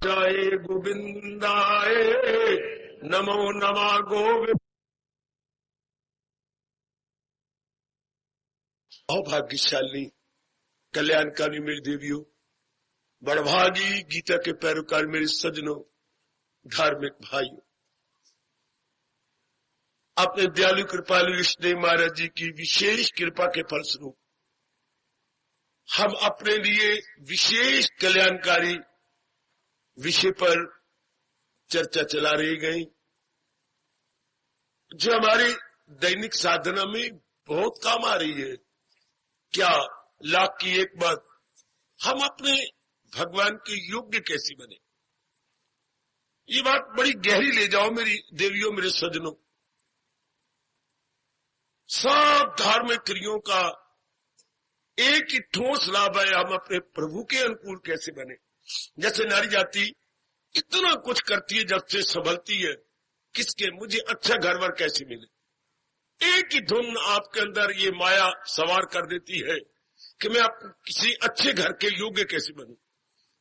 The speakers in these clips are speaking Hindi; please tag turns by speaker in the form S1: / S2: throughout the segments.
S1: जय गोविंदाय नमो नमः गोविंद। भाग्यशाली कल्याणकारी मेरी देवियों, बड़भागी गीता के पैरोकार मेरे सज्जनों, धार्मिक भाइयों, अपने दयालु कृपालु इष्टदेव महाराज जी की विशेष कृपा के फलस्वरूप हम अपने लिए विशेष कल्याणकारी विषय पर चर्चा चला रहे गए, जो हमारी दैनिक साधना में बहुत काम आ रही है। क्या लाख की एक बात, हम अपने भगवान के योग्य कैसे बने। ये बात बड़ी गहरी ले जाओ मेरी देवियों, मेरे सज्जनों। सब धार्मिक क्रियाओं का एक ही ठोस लाभ है, हम अपने प्रभु के अनुकूल कैसे बने। जैसे नारी जाति इतना कुछ करती है जब से संभलती है, किसके मुझे अच्छा घर वर कैसे मिले। एक ही धुन आपके अंदर ये माया सवार कर देती है कि मैं आप किसी अच्छे घर के योग्य कैसे बनूं।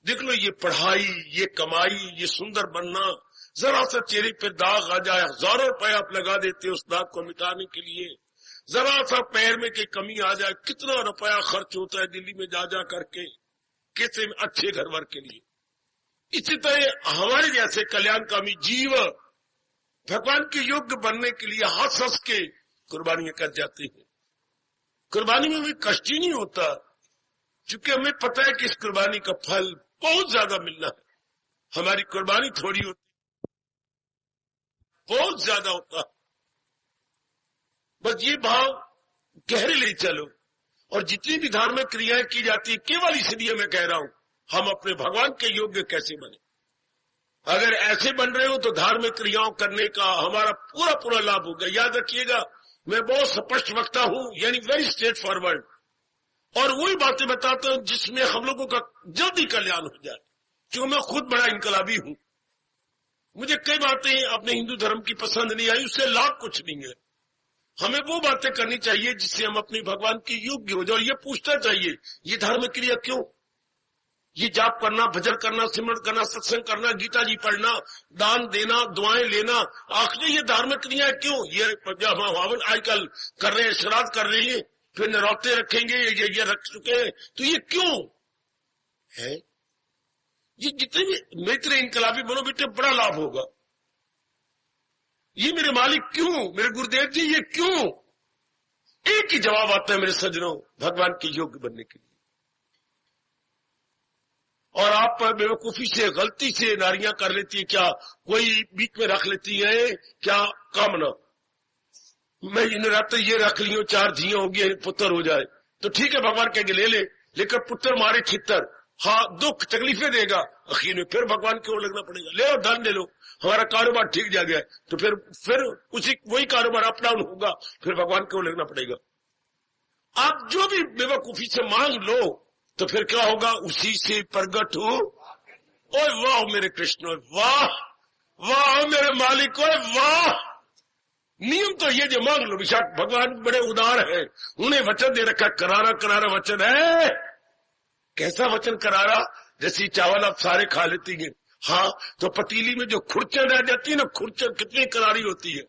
S1: देख लो, ये पढ़ाई, ये कमाई, ये सुंदर बनना, जरा सा चेहरे पे दाग आ जाए, हजारों रुपए आप लगा देते उस दाग को मिटाने के लिए। जरा सा पैर में की कमी आ जाए, कितना रुपया खर्च होता है दिल्ली में जा जा करके किसी अच्छे घर वर के लिए। इसी तरह हमारे जैसे कल्याणकामी जीव भगवान के योग्य बनने के लिए हंस हंस के कुर्बानियां कर जाते हैं। कुर्बानी में भी कष्ट ही नहीं होता, क्योंकि हमें पता है कि इस कुर्बानी का फल बहुत ज्यादा मिलना है। हमारी कुर्बानी थोड़ी होती, बहुत ज्यादा होता। बस ये भाव गहरे ले चलो। और जितनी भी धार्मिक क्रियाएं की जाती है, केवल इसलिए मैं कह रहा हूं हम अपने भगवान के योग्य कैसे बने। अगर ऐसे बन रहे हो तो धार्मिक क्रियाओं करने का हमारा पूरा पूरा लाभ होगा। याद रखिएगा, मैं बहुत स्पष्ट वक्ता हूं, यानी वेरी स्ट्रेट फॉरवर्ड, और वही बातें बताता हूं जिसमें हम लोगों का जल्दी कल्याण हो जाए। क्योंकि मैं खुद बड़ा इनकलाबी हूं, मुझे कई बातें अपने हिंदू धर्म की पसंद नहीं आई, उससे लाभ कुछ नहीं है। हमें वो बातें करनी चाहिए जिससे हम अपने भगवान के योग्य हो जाए। और ये पूछना चाहिए, ये धार्मिक क्रिया क्यों, ये जाप करना, भजन करना, सिमरन करना, सत्संग करना, गीता जी पढ़ना, दान देना, दुआएं लेना, आखिर ये धार्मिक क्रिया क्यों। ये हवन आजकल कर रहे हैं, श्राद्ध कर रहे हैं, फिर नौरते रखेंगे, ये रख चुके हैं, तो ये क्यों है। ये जितने भी मित्र इनकलाबी बनो बेटे, बड़ा लाभ होगा। ये मेरे मालिक क्यों, मेरे गुरुदेव जी ये क्यों। एक ही जवाब आता है मेरे सज्जनों, भगवान के योग्य बनने के लिए। और आप बेवकूफी से, गलती से नारियां कर लेती है, क्या कोई बीच में रख लेती है, क्या कामना, मैं इन रात ये रख लियो, 4 धियां होगी, पुत्र हो जाए तो ठीक है, भगवान कहेंगे ले ले, लेकिन पुत्र मारे छितर, हाँ दुख तकलीफें देगा, आखिर में फिर भगवान की ओर लगना पड़ेगा। ले लो, धन ले लो, हमारा कारोबार ठीक जा गया है, तो फिर उसी वही कारोबार अप डाउन होगा, फिर भगवान की ओर लगना पड़ेगा। आप जो भी बेवकूफी से मांग लो तो फिर क्या होगा, उसी से प्रगट हो। ओए वाह मेरे कृष्ण, वाह वाह मेरे मालिक, ओए वाह। नियम तो ये जो मांग लो, विशाख भगवान बड़े उदार है, उन्हें वचन दे रखा, करारा करारा वचन है। कैसा वचन करारा, जैसी चावल आप सारे खा लेती हैं, हाँ तो पतीली में जो खुरचन रह जाती है ना, खुरचन कितनी करारी होती है,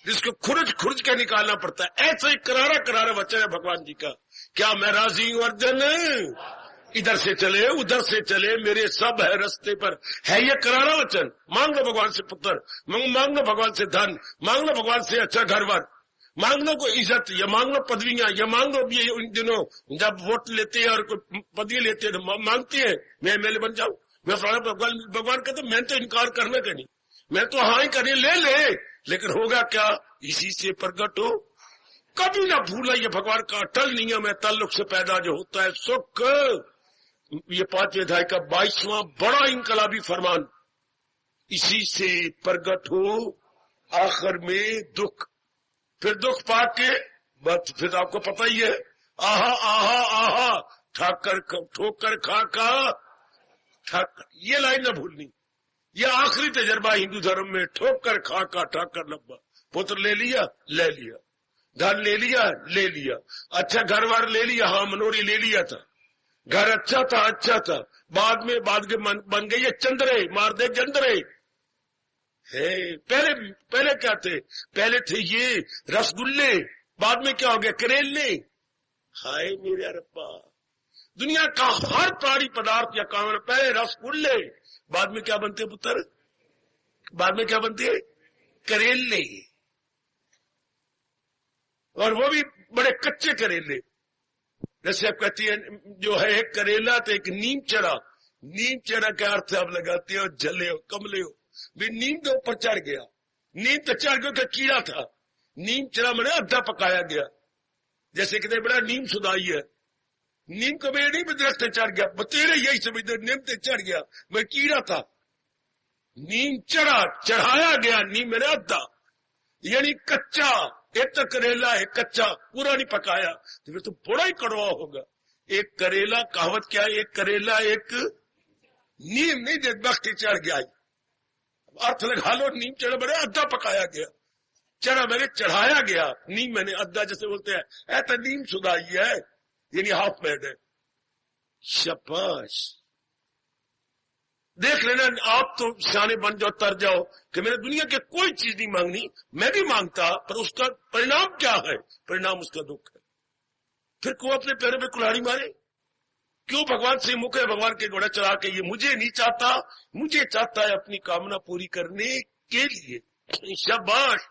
S1: जिसको खुरच खुरच के निकालना पड़ता है। ऐसा ही करारा करारा वचन है भगवान जी का। क्या मैं राजी हूं अर्जुन, इधर से चले उधर से चले, मेरे सब है रास्ते पर, है ये करारा वचन। मांग लो भगवान से पुत्र, मांग लो भगवान से धन, मांग लो भगवान से अच्छा घर बार, मांग लो कोई इज्जत, या मांग लो पदवियां, या मांग लो ये उन दिनों जब वोट लेते हैं और कोई पदवी लेते हैं तो मांगते हैं मैं एमएलए बन जाऊं, मैं फलाना। भगवान कहते मैं तो इनकार करना का नहीं, मैं तो हाँ ही करिए, ले ले, लेकिन होगा क्या, इसी से प्रकट हो। कभी ना भूला ये भगवान का अटल नियम है, ताल्लुक से पैदा जो होता है सुख। ये 5वें अध्याय का 22वां बड़ा इनकलाबी फरमान, इसी से प्रकट हो आखिर में दुख। फिर दुख पाके बस फिर आपको पता ही है, आहा आहा आहा ठोकर खा का ठक, ये लाइन ना भूलनी। ये आखिरी तजर्बा हिंदू धर्म में, ठोकर खा का ठाकर लब्बा। पुत्र ले लिया, ले लिया, धन ले लिया, ले लिया, अच्छा घर वार ले लिया, हाँ मनोरी ले लिया था, घर अच्छा था, बाद में बन गई है चंद्रे, मार दे जंदरे है। पहले क्या थे? पहले थे ये रसगुल्ले, बाद में क्या हो गया? करेले। हाय मेरे रब्बा, दुनिया का हर प्राणी पदार्थ या काम पहले रसगुल्ले, बाद में क्या बनते पुत्र? बाद में क्या बनते? करेले, और वो भी बड़े कच्चे करेले। जैसे आप कहती है जो है एक करेला तो एक नीम चढ़ा। नीम चढ़ा क्या अर्थ है? आप लगाते हो जले हो, कमले हो। भी नीम तो ऊपर चढ़ गया, नीम तो चढ़ गया, कीड़ा था। नीम चढ़ा मैंने अद्धा पकाया गया। जैसे कितने बड़ा नीम सुधाई है, नीम को मैं नहीं दरख्त चढ़ गया, बतेरे यही समझ नीम तो चढ़ गया, मैं कीड़ा था। नीम चढ़ा, चढ़ाया गया, नीम मैंने अद्धा, यानी कच्चा। एक तो करेला है कच्चा, पूरा नहीं पकाया, तो फिर तो बड़ा ही कड़वा होगा। एक करेला, कहावत क्या है? एक करेला एक नीम नहीं दे वक्त चढ़ गया। अर्थ लगा लो, नीम चढ़ा मैंने अद्धा पकाया गया, चढ़ा मैंने चढ़ाया गया, नीम मैंने अद्धा, जैसे बोलते हैं ऐसा नीम सुधाई है, यानी हाफ मैड है। शाबाश, देख लेना आप तो सियाने बन जाओ, तर जाओ कि मैंने दुनिया के कोई चीज नहीं मांगनी। मैं भी मांगता, पर उसका परिणाम क्या है? परिणाम उसका दुख है। फिर क्यों अपने पैरों पे कुल्हाड़ी मारे? क्यों भगवान से मुख है भगवान के घोड़ा चढ़ा के? ये मुझे नहीं चाहता, मुझे चाहता है अपनी कामना पूरी करने के लिए। शाबाश,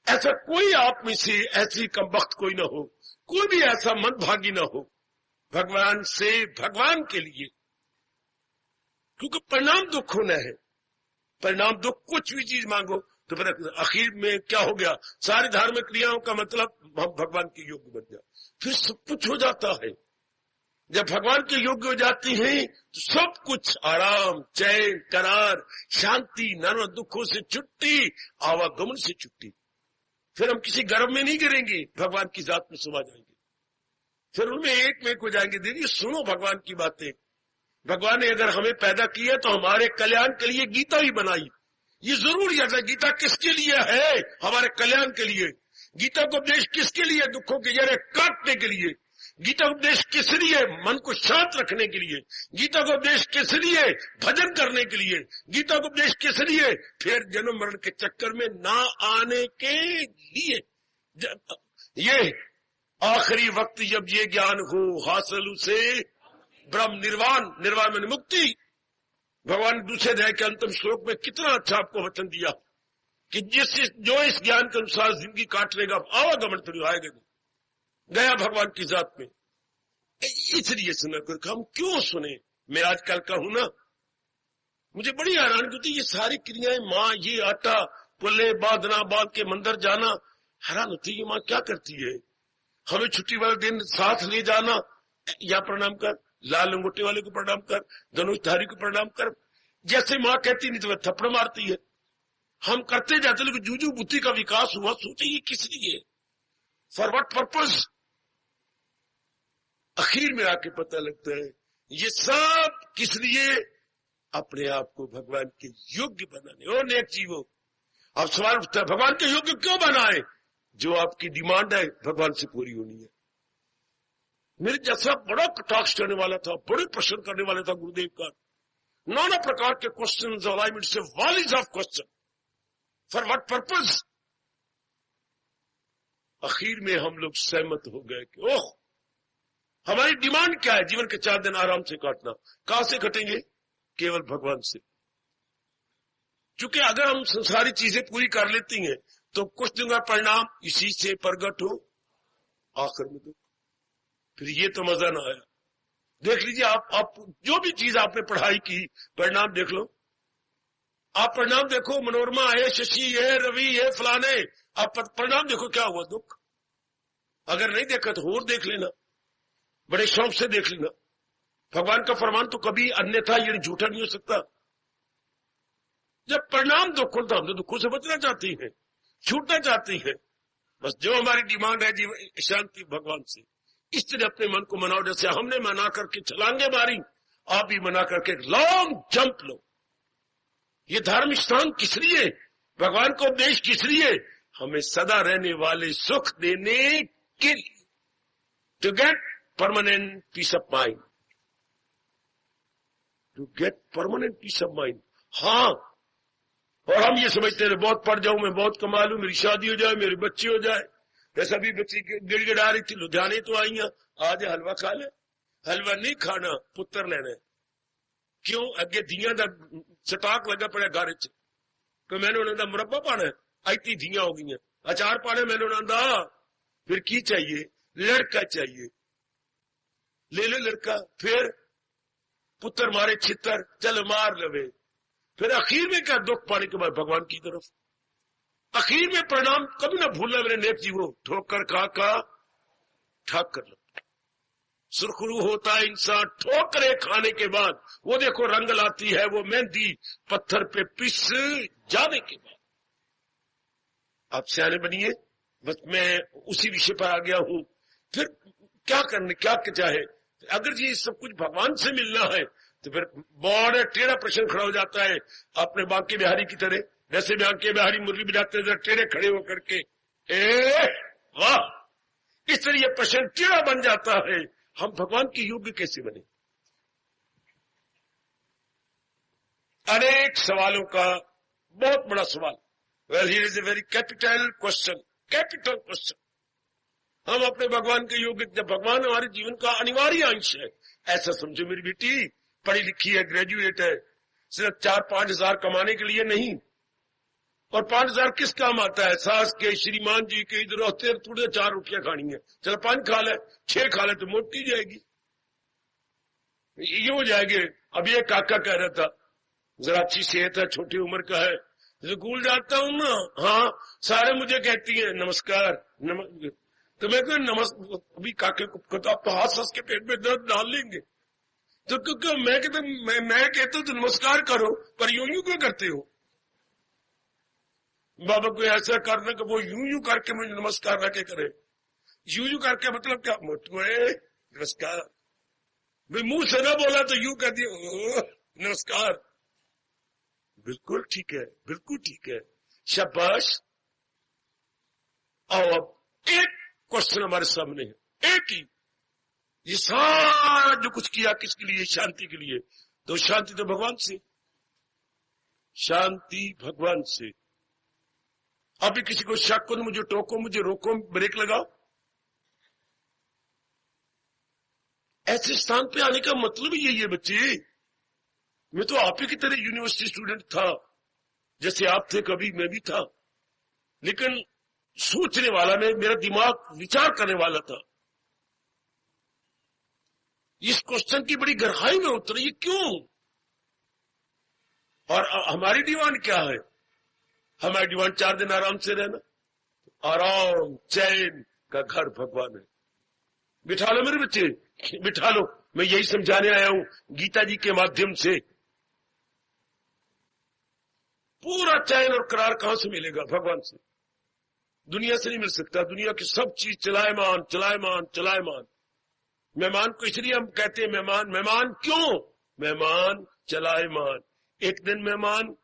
S1: ऐसा कोई आप में से ऐसी कमबख्त कोई ना हो, कोई भी ऐसा मंदभागी ना हो भगवान से, भगवान के लिए। क्योंकि परिणाम दुख होना है, परिणाम दुख। कुछ भी चीज मांगो तो फिर आखिर में क्या हो गया? सारी धार्मिक क्रियाओं का मतलब हम भगवान के योग्य बन जाए, फिर सब कुछ हो जाता है। जब भगवान के योग्य हो जाती हैं तो सब कुछ आराम, चैन, करार, शांति, नाना दुखों से छुट्टी, आवागमन से छुट्टी। फिर हम किसी गर्भ में नहीं गिरेंगे, भगवान की जात में समा जाएंगे, फिर उनमें एक हो जाएंगे। दीदी सुनो भगवान की बातें। भगवान ने अगर हमें पैदा किया तो हमारे कल्याण के लिए गीता ही बनाई। ये जरूर याद है, गीता किसके लिए है? हमारे कल्याण के लिए। गीता का उपदेश किसके लिए? दुखों के जरे काटने के लिए। गीता का उपदेश किस लिए? मन को शांत रखने के लिए। गीता का उपदेश किस लिए? भजन करने के लिए। गीता का उपदेश किस लिए? फिर जन्म मरण के चक्कर में ना आने के लिए। ये आखिरी वक्त जब ये ज्ञान हो हासिल उसे ब्रह्म निर्वाण, निर्वाण में मुक्ति। भगवान ने दूसरे अध्याय के अंतिम श्लोक में कितना अच्छा आपको वचन दिया कि जो इस ज्ञान के अनुसार जिंदगी काट लेगा आवागमन तो आएगा नहीं, गया भगवान की जात में। इसलिए सुना कर हम क्यों सुने? मैं आजकल का हूं ना, मुझे बड़ी हैरान होती ये सारी क्रियाएं, माँ ये आटा पुल्ले बांधना, बांध के मंदिर जाना, हैरान होती है माँ क्या करती है। हमें छुट्टी वाले दिन साथ ले जाना, या प्रणाम कर, लाल लंगोटे वाले को प्रणाम कर, धनुषधारी को प्रणाम कर, जैसे माँ कहती नहीं तो वह थप्पड़ मारती है। हम करते जाते, लेकिन जूझू बुद्धि का विकास हुआ, सोचे ये किस लिए, फॉर व्हाट पर्पज। आखिर में आके पता लगता है ये सब किस लिए? अपने आप को भगवान के योग्य बनाने। और नेक जीवो, अब सवाल उठता है भगवान के योग्य क्यों बनाए? जो आपकी डिमांड है भगवान से पूरी होनी है। मेरे जैसा बड़ा कटाक्ष करने वाला था, बड़े प्रश्न करने वाला था गुरुदेव का, नाना प्रकार के क्वेश्चन, अलाइनमेंट से volleys of question, for what purpose. आखिर में हम लोग सहमत हो गए कि ओह हमारी डिमांड क्या है? जीवन के 4 दिन आराम से काटना। कहां से कटेंगे? केवल भगवान से। क्योंकि अगर हम संसारी चीजें पूरी कर लेती हैं तो कुछ दिन का परिणाम इसी से प्रकट हो आखिर में दुख। फिर ये तो मजा ना आया। देख लीजिए आप जो भी चीज आपने पढ़ाई की, परिणाम देख लो। आप परिणाम देखो, मनोरमा है, शशि है, रवि है, फलाने, आप परिणाम देखो क्या हुआ? दुख। अगर नहीं देखा तो और देख लेना, बड़े शौक से देख लेना। भगवान का फरमान तो कभी अन्यथा यानी झूठा नहीं हो सकता। जब परिणाम दुख होता हम तो दुखों से बचना चाहती हैं, छूटना चाहती हैं। बस जो हमारी डिमांड है जीवन शांति भगवान से, इस तरह अपने मन को मनाओ। जैसे हमने मना करके छलांगे मारी, आप भी मना करके लॉन्ग जंप लो। ये धार्मिक स्थान किस लिए? भगवान का उपदेश किस लिए? हमें सदा रहने वाले सुख देने के लिए, to get permanent peace of mind, to get permanent peace of mind. हाँ, और हम ये समझते हैं बहुत पढ़ जाऊं, मैं बहुत कमा लूं, मेरी शादी हो जाए, मेरे बच्चे हो जाए। जैसा भी बच्ची गिड़गिड़ा रही थी, लुधियाने तो आई हैं, आज हलवा खा ले। हलवा नहीं खाना, पुत्र लेना। क्यों? अगे धियां दा स्टाक लगा पड़ा घर च, तो मैंने उन्होंने मुरब्बा पाना, ऐती धियां हो गई, अचार पाने मैंने उन्होंने। फिर की चाहिए? लड़का चाहिए, ले लो लड़का। फिर पुत्र मारे छितर, चल मार लवे। फिर आखिर में क्या? दुख पाने के बाद भगवान की तरफ। आखिर में परिणाम कभी ना भूलना मेरे नेक जीवो, ठोकर खा का ठाक कर लो। सुरखरू होता है इंसान ठोकरे खाने के बाद, वो देखो रंग लाती है वो मेहंदी पत्थर पे पिस जाने के बाद। आप सियाने बनिए। बस मैं उसी विषय पर आ गया हूं। फिर क्या करने, क्या चाहे? अगर जी सब कुछ भगवान से मिलना है तो फिर बड़ा टेढ़ा प्रश्न खड़ा हो जाता है, अपने बांके बिहारी की तरह। जैसे बांके बिहारी मुरली बजाते थे टेढ़े खड़े होकर के, वाह, इस तरह यह प्रश्न टेढ़ा बन जाता है। हम भगवान के योग्य कैसे बने? अनेक सवालों का बहुत बड़ा सवाल। Well, here is a very capital question, capital question. हम अपने भगवान के योग्य, जब भगवान हमारे जीवन का अनिवार्य अंश है, ऐसा समझो। मेरी बेटी पढ़ी लिखी है, ग्रेजुएट है, सिर्फ 4-5 हजार कमाने के लिए नहीं। और 5 हजार किस काम आता है? सास के, श्रीमान जी के, इधर होते थोड़े 4 रोटियां खानी है, चलो 5 खा ले, 6 खा ले तो मोटी जाएगी, ये हो जाएगी। अब ये काका कह रहा था, जरा अच्छी सेहत है, छोटी उम्र का है, स्कूल जाता हूं ना, हाँ सारे मुझे कहती है नमस्कार तो मैं कहूँ नमस्कार। अभी काके को तो आप हाथ हंस के पेट में दर्द डाल लेंगे, तो क्योंकि मैं कहता हूं तो नमस्कार करो, पर यूं क्यों करते हो? बाबा को ऐसा करना कि वो यूं करके मुझे नमस्कार रखे करे। यूं करके मतलब क्या? मोटू है नमस्कार, भाई मुंह से ना बोला तो यूं कर दिया नमस्कार। बिल्कुल ठीक है, बिल्कुल ठीक है, शाबाश। आओ अब एक क्वेश्चन हमारे सामने है, एक ही। ये सारा जो कुछ किया किसके लिए? शांति के लिए। तो शांति तो भगवान से, शांति भगवान से। अभी किसी को शक को, मुझे टोको, मुझे रोको, ब्रेक लगाओ। ऐसे स्थान पे आने का मतलब ही यही है बच्चे। मैं तो आप ही की तरह यूनिवर्सिटी स्टूडेंट था, जैसे आप थे, कभी मैं भी था, लेकिन सोचने वाला मैं, मेरा दिमाग विचार करने वाला था। इस क्वेश्चन की बड़ी गहराई में उतरी, ये क्यों? और हमारी डिमांड क्या है? हमारी डिमांड 4 दिन आराम से रहना, आराम चैन का घर भगवान है। बिठा लो मेरे बच्चे, बिठा लो। मैं यही समझाने आया हूं गीता जी के माध्यम से। पूरा चैन और करार कहां से मिलेगा? भगवान से, दुनिया से नहीं मिल सकता। दुनिया की सब चीज चलायमान चलायमान चलायमान। मेहमान को इसलिए हम कहते हैं मेहमान, मेहमान क्यों? मेहमान चलायमान। एक दिन मेहमान,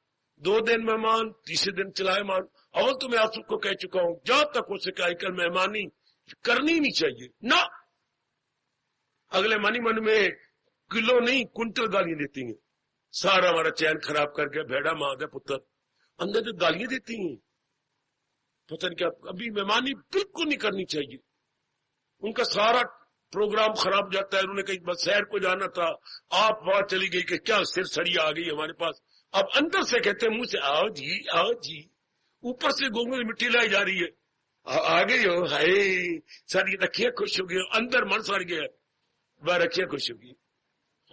S1: 2 दिन मेहमान, तीसरे दिन चलायमान। अवल तो मैं आप सबको कह चुका हूं, जहां तक हो सके आजकल मेहमानी करनी नहीं चाहिए ना। अगले मन ही मन में किलो नहीं कुंटल गालियां देती हैं, सारा हमारा चैन खराब करके भेड़ा मां दे पुत्र, अंदर जो गालियां देती हैं, पता नहीं क्या। अभी मेहमानी बिल्कुल नहीं करनी चाहिए। उनका सारा प्रोग्राम खराब जाता है। उन्होंने कहीं बस शहर को जाना था, आप वहां चली गई कि क्या सिर सड़िया आ गई हमारे पास। अब अंदर से कहते हैं मुंह से आओ जी आओ जी, ऊपर से गोंगों में मिट्टी लाई जा रही है। आ गई हो, हाय सारी रखिया खुश हो गई, अंदर मन सड़ गया, वह रखिया खुश हो गई।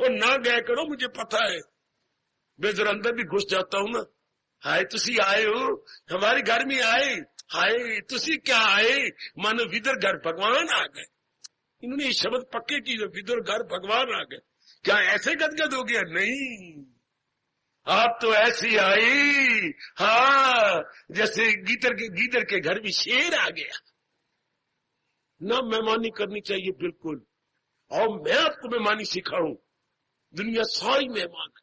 S1: और ना गया करो, मुझे पता है, मैं जरा अंदर भी घुस जाता हूं ना। हाय तुसी आए हो, हमारे घर में आए, हाय तुसी क्या आए, मानो विदर घर भगवान आ गए। इन्होंने ये शब्द पक्के की, विदर घर भगवान आ गए। क्या ऐसे गदगद हो गया? नहीं, आप तो ऐसी आई, हाँ जैसे गीदर के घर में शेर आ गया ना। मेहमानी करनी चाहिए बिल्कुल। और मैं आपको मेहमानी सिखाऊं, दुनिया सारी मेहमान है।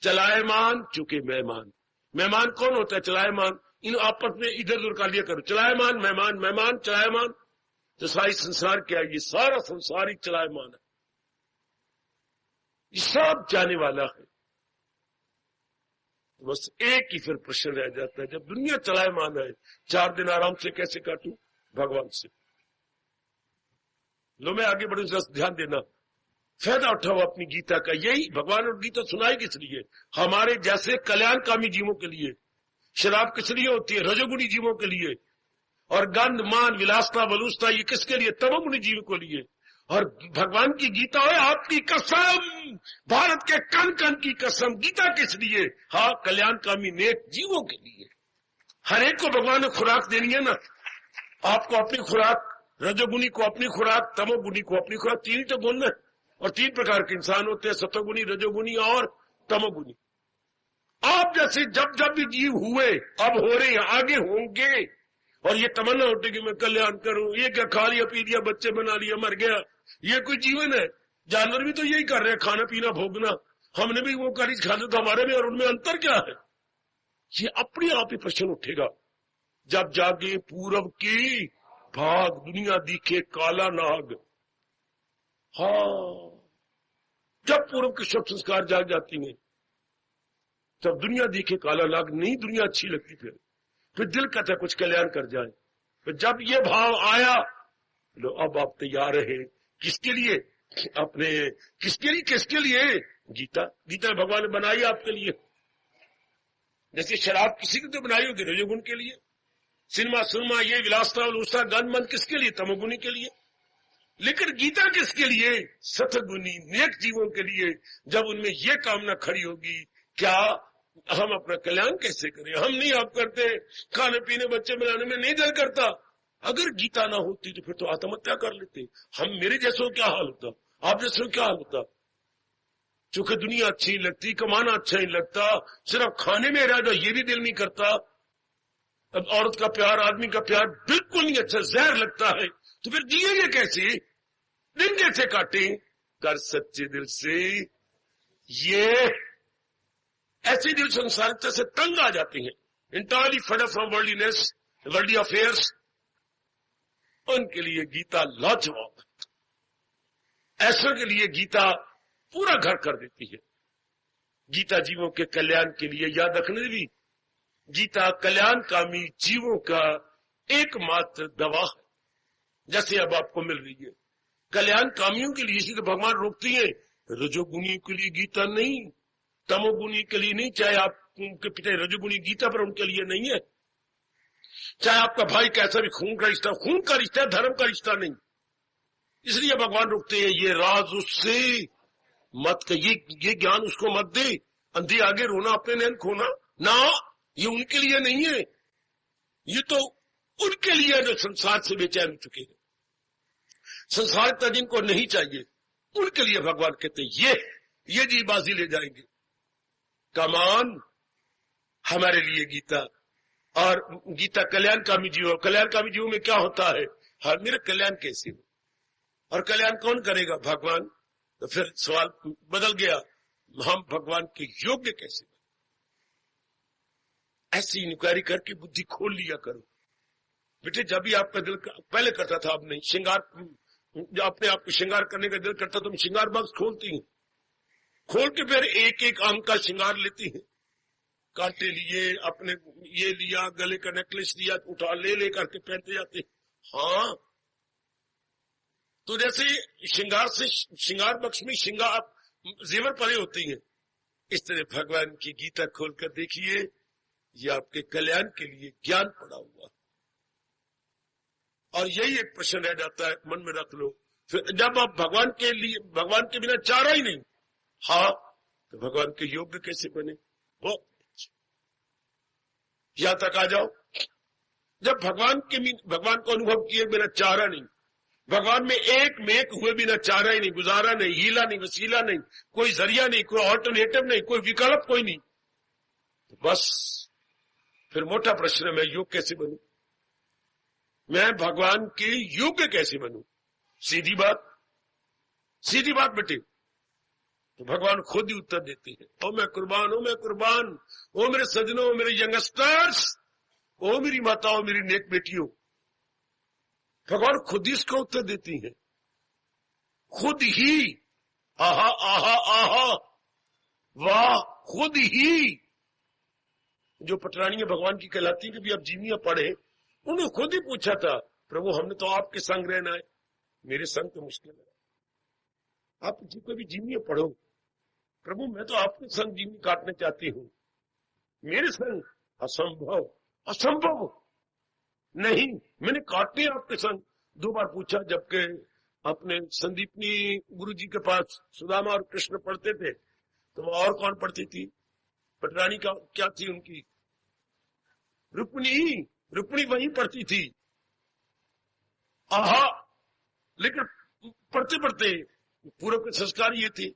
S1: चलायमान चुके मेहमान। मेहमान कौन होता है? चलायमान। इन आपस में इधर उधर का लिया करो, चलायमान मेहमान, मेहमान चलायमान। तो सारी संसार क्या है? ये सारा संसार ही चलायमान है, ये सब जाने वाला है। तो बस एक ही फिर प्रश्न रह जाता है, जब दुनिया चलायमान है, 4 दिन आराम से कैसे काटूं? भगवान से लो। मैं आगे बढ़ू, जरा ध्यान देना, फायदा उठाओ अपनी गीता का। यही भगवान और गीता सुनाई किस लिए? हमारे जैसे कल्याणकामी जीवों के लिए। शराब किस लिए होती है? रजोगुणी जीवों के लिए। और गंध, मान, विलासता, बलूसता, ये किसके लिए? तमोगुणी जीव को लिए। और भगवान की गीता है, आपकी कसम, भारत के कण कण की कसम, गीता किस लिए? हाँ, कल्याणकामी नेक जीवों के लिए। हर एक को भगवान ने खुराक देनी है ना। आपको अपनी खुराक, रजोगुणी को अपनी खुराक, तमोगुणी को अपनी खुराक। 3 ही तो गुण है, और 3 प्रकार के इंसान होते हैं, सतोगुणी, रजोगुणी और तमोगुणी। आप जैसे जब जब भी जीव हुए, अब हो रहे हैं, आगे होंगे, और ये तमन्ना होती कि मैं कल्याण करूं, ये क्या खा लिया पी लिया, बच्चे बना लिया, मर गया, ये कोई जीवन है? जानवर भी तो यही कर रहे हैं, खाना पीना भोगना। हमने भी वो करीज खाने, तो हमारे में और उनमें अंतर क्या है? ये अपने आप ही प्रश्न उठेगा जब जागे पूरब की भाग, दुनिया दिखे काला नाग। हाँ, जब पूर्व के शुभ संस्कार जाग जाती हैं, तब दुनिया दिखे काला नाग। नहीं दुनिया अच्छी लगती, फिर दिल कहता है कुछ कल्याण कर जाए। फिर जब ये भाव आया, लो अब आप तैयार रहे किसके लिए? अपने किसके लिए? गीता। गीता भगवान ने बनाई आपके लिए। जैसे शराब किसी ने तो बनाई होगी, रजोगुण के लिए। सिनेमा, ये विलासता, उलूसता, गंध, मन किसके लिए? तमोगुणी के लिए। लेकिन गीता किसके लिए? सतगुणी नेक जीवों के लिए। जब उनमें ये कामना खड़ी होगी, क्या हम अपना कल्याण कैसे करें? हम नहीं आप करते, खाने पीने बच्चे बनाने में नहीं दिल करता। अगर गीता ना होती तो फिर तो आत्महत्या कर लेते। हम, मेरे जैसों क्या हाल होता, आप जैसों क्या हाल होता? चूंकि दुनिया अच्छी लगती, कमाना अच्छा नहीं लगता, सिर्फ खाने में रह जाओ ये भी दिल नहीं करता। अब औरत का प्यार, आदमी का प्यार बिल्कुल नहीं अच्छा, जहर लगता है। तो फिर जिएंगे कैसे? दिन कैसे काटे? कर सच्चे दिल से। ये ऐसे दिल संसारिकता से तंग आ जाते हैं, entirely fed up from worldliness, worldly affairs. उनके लिए गीता लाजवाब। ऐसों के लिए गीता पूरा घर कर देती है। गीता जीवों के कल्याण के लिए, याद रखने भी, गीता कल्याणकामी जीवों का एकमात्र दवा है। जैसे अब आपको मिल रही है कल्याणकामियों के लिए, इसी तो भगवान रोकती है। रजोगुणी के लिए गीता नहीं, तमोगुणी के लिए नहीं। चाहे आपके पिता रजोगुणी, गीता पर उनके लिए नहीं है। चाहे आपका भाई कैसा भी, खून का रिश्ता, खून का रिश्ता, धर्म का रिश्ता नहीं। इसलिए भगवान रोकते हैं, ये राज उससे मत, ये ज्ञान उसको मत दे। अंधी आगे रोना, अपने नैन खोना ना, ये उनके लिए नहीं है। ये तो उनके लिए जो संसार से बेचैन हो चुके हैं, संसारिकता जिनको नहीं चाहिए, उनके लिए भगवान कहते हैं ये जी बाजी ले जाएंगे। कमान हमारे लिए गीता, और गीता कल्याणकामी जीव। कल्याणकामी जीव में क्या होता है? हर मेरा कल्याण कैसे हो, और कल्याण कौन करेगा? भगवान। तो फिर सवाल बदल गया, हम भगवान के योग्य कैसे? ऐसी इंक्वायरी करके बुद्धि खोल लिया करो बेटे। जब भी आपका दिल पहले करता था, अब नहीं। श्रृंगार, जो अपने आप को श्रृंगार करने का दिल करता, तुम श्रृंगार बॉक्स खोलती हैं, खोल के फिर एक एक अंग का श्रृंगार लेती हैं। कांटे लिए, अपने ये लिया, गले का नेकलेस लिया, उठा ले करके पहनते जाते। हाँ, तो जैसे श्रृंगार से, श्रृंगार बक्स में श्रृंगार जेवर पड़े होते हैं, इस तरह भगवान की गीता खोलकर देखिए, ये आपके कल्याण के लिए ज्ञान पड़ा हुआ। और यही एक प्रश्न रह जाता है, मन में रख लो। फिर जब आप भगवान के लिए, भगवान के बिना चारा ही नहीं, हाँ, तो भगवान के योग्य कैसे बने? वो यहां तक आ जाओ, जब भगवान को अनुभव किए बिना चारा नहीं, भगवान में एक हुए बिना चारा ही नहीं, गुजारा नहीं, हीला नहीं, वसीला नहीं, कोई जरिया नहीं, कोई ऑल्टरनेटिव नहीं, कोई विकल्प कोई नहीं, तो बस फिर मोटा प्रश्न है, मैं योग कैसे बनूं? मैं भगवान के योग्य कैसे बनूं? सीधी बात बेटे। तो भगवान खुद ही उत्तर देते हैं, ओ मैं कुर्बान, ओ मैं कुर्बान, ओ मेरे सजनों, मेरे यंगस्टर्स, ओ मेरी माताओं, मेरी नेक बेटियों, भगवान खुद ही इसका उत्तर देती हैं, खुद ही। आहा आहा आहा, वाह, खुद ही। जो पटरानियां भगवान की कहलाती कि भी अब जीवियां पढ़े, उन्होंने खुद ही पूछा था, प्रभु हमने तो आपके संग रहना है, मेरे संग तो मुश्किल है, आप कोई भी जीवियां पढ़ो। प्रभु मैं तो आपके संग जीवी काटना चाहती हूं, मेरे संग असंभव, असंभव नहीं, मैंने काटने आपके संग। 2 बार पूछा, जबकि अपने संदीपनी गुरु जी के पास सुदामा और कृष्ण पढ़ते थे, तो और कौन पढ़ती थी? पटरानी का क्या थी उनकी? रुक्मिणी, रुक्मिणी वहीं पढ़ती थी। आहा, लेकिन पढ़ते पढ़ते पूर्व के संस्कार ये थे,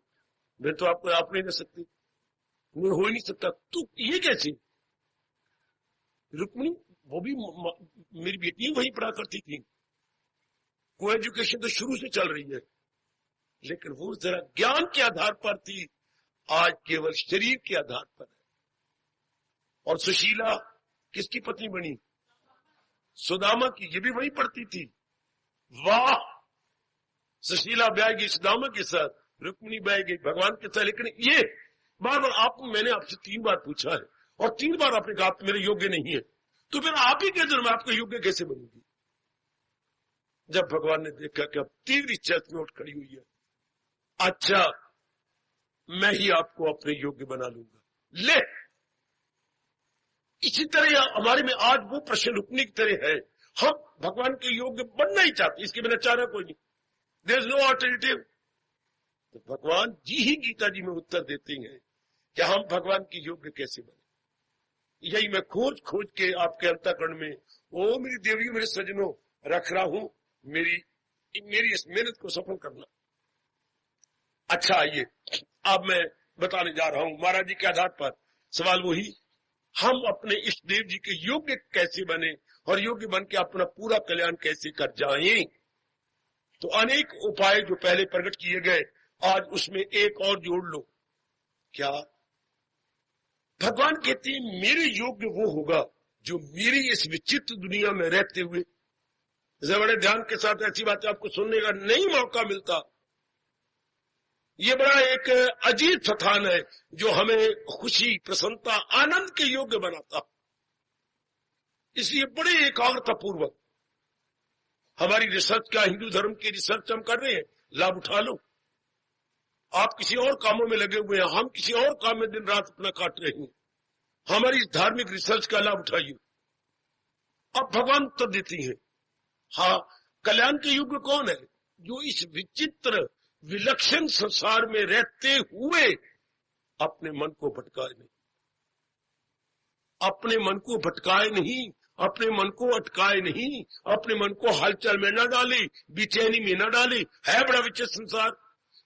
S1: मैं तो आपको आप नहीं दे सकती, मैं हो ही नहीं सकता। तो ये कैसे? रुक्मिणी वो भी मेरी बेटी वहीं पढ़ा करती थी, को एजुकेशन तो शुरू से चल रही है, लेकिन वो जरा ज्ञान के आधार पर थी, आज केवल शरीर के आधार पर है। और सुशीला किसकी पत्नी बनी? सुदामा की, ये भी वहीं पढ़ती थी। वाह, सुशीला ब्याह गई सुदामा के साथ, रुक्मिणी ब्याह गई भगवान के साथ। लेकिन ये बार बार मैंने आपसे 3 बार पूछा है, और 3 बार आपने कहा मेरे योग्य नहीं है, तो फिर आप ही कहते मैं आपको योग्य कैसे बनूंगी? जब भगवान ने देखा कि अब तीव्र इच्छा में उठ खड़ी हुई है, अच्छा मैं ही आपको अपने योग्य बना लूंगा। ले, इसी तरह हमारे में आज वो प्रश्न रुकने की तरह है, हम भगवान के योग्य बनना ही चाहते, इसके बिना चारा कोई नहीं, देयर इज नो अल्टरनेटिव। तो भगवान जी ही गीता जी में उत्तर देते हैं कि हम भगवान के योग्य कैसे बने। यही मैं खोज खोज के आपके अंतःकरण में, ओ मेरी देवियों, मेरे सजनों, रख रहा हूं, मेरी इस मेहनत को सफल करना। अच्छा, आइए अब मैं बताने जा रहा हूं महाराज जी के आधार पर सवाल वही, हम अपने इष्ट देव जी के योग्य कैसे बने और योग्य बन के अपना पूरा कल्याण कैसे कर जाएं। तो अनेक उपाय जो पहले प्रकट किए गए, आज उसमें एक और जोड़ लो। क्या? भगवान कहते हैं मेरे योग्य वो होगा जो मेरी इस विचित्र दुनिया में रहते हुए, बड़े ध्यान के साथ ऐसी बातें आपको सुनने का नहीं मौका मिलता। ये बड़ा एक अजीब स्थान है जो हमें खुशी, प्रसन्नता, आनंद के योग्य बनाता। इसलिए बड़े एकाग्रता पूर्वक हमारी रिसर्च का, हिंदू धर्म की रिसर्च हम कर रहे हैं, लाभ उठा लो। आप किसी और कामों में लगे हुए हैं, हम किसी और काम में दिन रात अपना काट रहे हैं, हमारी धार्मिक रिसर्च का लाभ उठाइए। अब भगवान उत्तर देती है, हाँ, कल्याण के युग कौन है? जो इस विचित्र विलक्षण संसार में रहते हुए अपने मन को भटकाए नहीं, अपने मन को भटकाए नहीं, अपने मन को अटकाए नहीं, अपने मन को हलचल में न डाले, बेचैनी में न डाले। है बड़ा विचित्र संसार।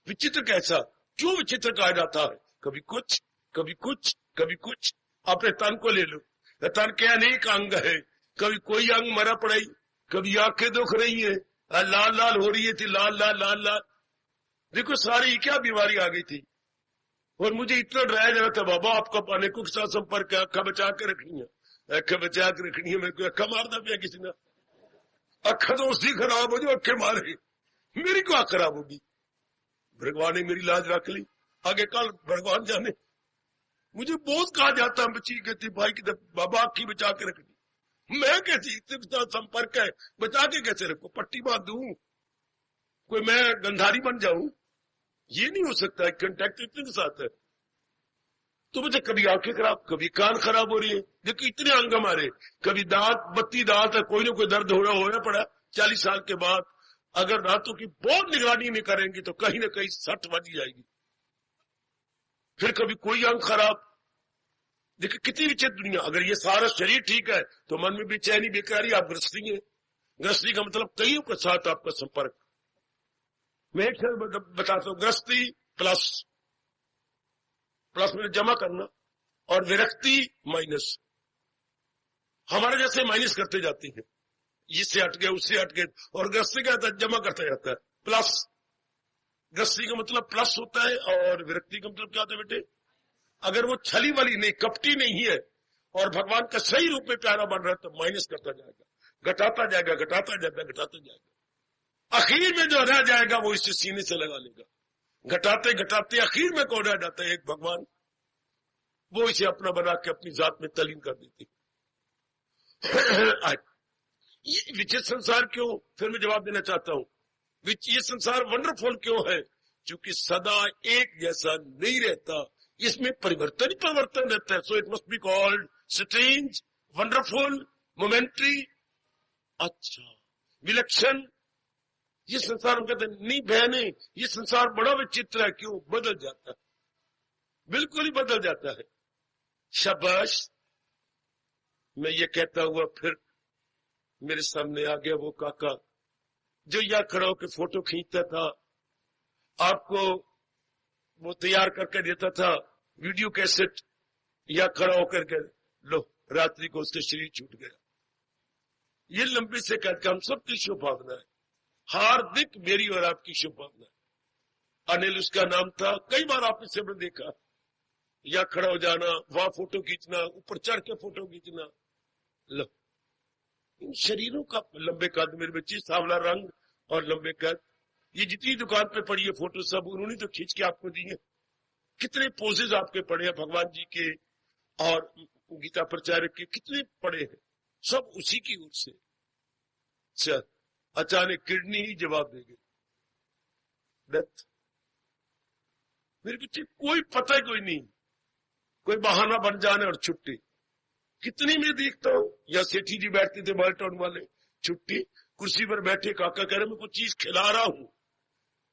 S1: विचित्र कैसा? क्यों विचित्र कहा जाता है? कभी कुछ, कभी कुछ, कभी कुछ। अपने तन को ले लो, तन के अनेक अंग है, कभी कोई अंग मरा पड़ाई, कभी आंखें दुख रही है, लाल लाल हो रही थी, लाल लाल लाल लाल। देखो सारी क्या बीमारी आ गई थी, और मुझे इतना डराया जा रहा था, बाबा आपका अनेकों के साथ संपर्क है, अक्खा बचा के रखनी है, अक्खा बचा के रखनी है। मेरे को अक्खा मारना पिया किसी ने, अक्खा तो उसकी खराब हो जो अक्खे मारे, मेरी को आंख खराब होगी। भगवान ने मेरी लाज रख ली, आगे कल भगवान जाने। मुझे बहुत कहा जाता है, बच्ची कहती भाई की बाबा आंखी बचा के रखनी, मैं कैसी संपर्क है, बचा के कैसे रखो? पट्टी बांध दूं, कोई मैं गंधारी बन जाऊं? ये नहीं हो सकता है, कंटेक्ट इतने के साथ है। तो मुझे कभी आंखें खराब, कभी कान खराब हो रही है, देखो इतने अंग हमारे, कभी दांत, 32 दांत है, कोई ना कोई दर्द होना पड़ा। 40 साल के बाद अगर दांतों की बहुत निगरानी नहीं करेंगे तो कहीं ना कहीं सट बज जाएगी। फिर कभी कोई अंग खराब, देखिए कितनी विचित्र दुनिया। अगर ये सारा शरीर ठीक है तो मन में बेचैनी, बेकरारी, आप गृहस्थी है। गृहस्थी का मतलब कईयों के साथ आपका संपर्क। मैं एक शब्द बताता हूं, गृहस्थी प्लस, प्लस में जमा करना, और विरक्ति माइनस। हमारे जैसे माइनस करते जाती है, इससे हट गए, उससे हट गए, और गृहस्थी का जमा करता जाता है प्लस। गृहस्थी का मतलब प्लस होता है, और विरक्ति का मतलब क्या होता है बेटे? अगर वो छली वाली नहीं, कपटी नहीं है, और भगवान का सही रूप में प्यारा बन रहा है तो माइनस करता जाएगा। घटाता जाएगा, घटाता जाएगा, घटाता जाएगा। आखिर में जो रह जाएगा वो इसे सीने से लगा लेगा। घटाते घटाते आखिर में कौन रह जाता है? एक भगवान। वो इसे अपना बना के अपनी जात में तलीन कर देती। ये विचित्र संसार क्यों? फिर मैं जवाब देना चाहता हूं, ये संसार वंडरफुल क्यों है? क्योंकि सदा एक जैसा नहीं रहता, इसमें परिवर्तन ही परिवर्तन रहता है। So it must be called strange, wonderful, momentary. अच्छा, विलक्षण। ये संसार हम कहते हैं नहीं बहने, ये संसार बड़ा विचित्र है। क्यों? बदल जाता है, बिल्कुल ही बदल जाता है। शाबाश। मैं ये कहता हुआ फिर मेरे सामने आ गया वो काका जो यहाँ खड़ा होकर फोटो खींचता था, आपको वो तैयार करके देता था वीडियो कैसेट, या खड़ा होकर के लो रात्रि को उसके शरीर छूट गया। ये लंबे से कहकर हम सबकी शुभकामना है, हार्दिक मेरी और आपकी शुभकामना है। अनिल उसका नाम था। कई बार आपने सबने देखा, या खड़ा हो जाना, वहां फोटो खींचना, ऊपर चढ़ के फोटो खींचना। लो, इन शरीरों का लंबे कद, मेरे बच्चे सांवला रंग और लंबे कद, ये जितनी दुकान पे पड़ी है फोटो सब उन्होंने तो खींच के आपको दी है। कितने पोजेज आपके पड़े हैं भगवान जी के और गीता प्रचारक के, कितने पड़े हैं, सब उसी की ओर से। चल, अचानक किडनी ही जवाब दे गई, डेथ। मेरे बच्चे कोई पता ही कोई नहीं, कोई बहाना बन जाने और छुट्टी। कितनी मैं देखता हूं, या सेठी जी बैठते थे बाल टाउन वाले, छुट्टी, कुर्सी पर बैठे, काका कह रहे मैं कुछ चीज खिला रहा हूं।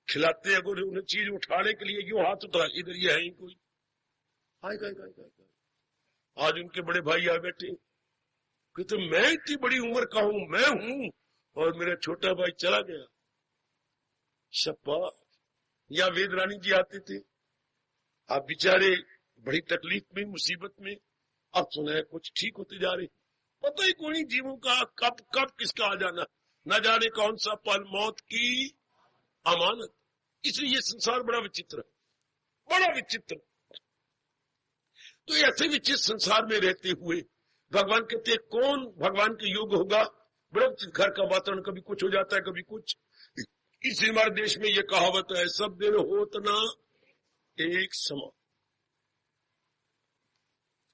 S1: खिलाते अगर उन्हें चीज उठाने के लिए क्यों हाथ उठा, इधर ये है ही कोई। आज उनके बड़े भाई आ बैठे, कहते मैं इतनी बड़ी उम्र का हूं, मैं हूं, और मेरा छोटा भाई चला गया। शाबाश। या वेद रानी जी आते थे, आप बेचारे बड़ी तकलीफ में, मुसीबत में, अब सुना है कुछ ठीक होते जा रहे। पता ही कोई जीवों का कब कब किसका आ जाना, न जाने कौन सा पल मौत की अमानत। इसलिए ये संसार बड़ा विचित्र है, बड़ा विचित्र। तो ऐसे विचित्र संसार में रहते हुए भगवान कहते हैं कौन भगवान के योग होगा? बड़ा घर का वातावरण कभी कुछ हो जाता है, कभी कुछ। इसी हमारे देश में ये कहावत है, सब दिन होत ना एक समान।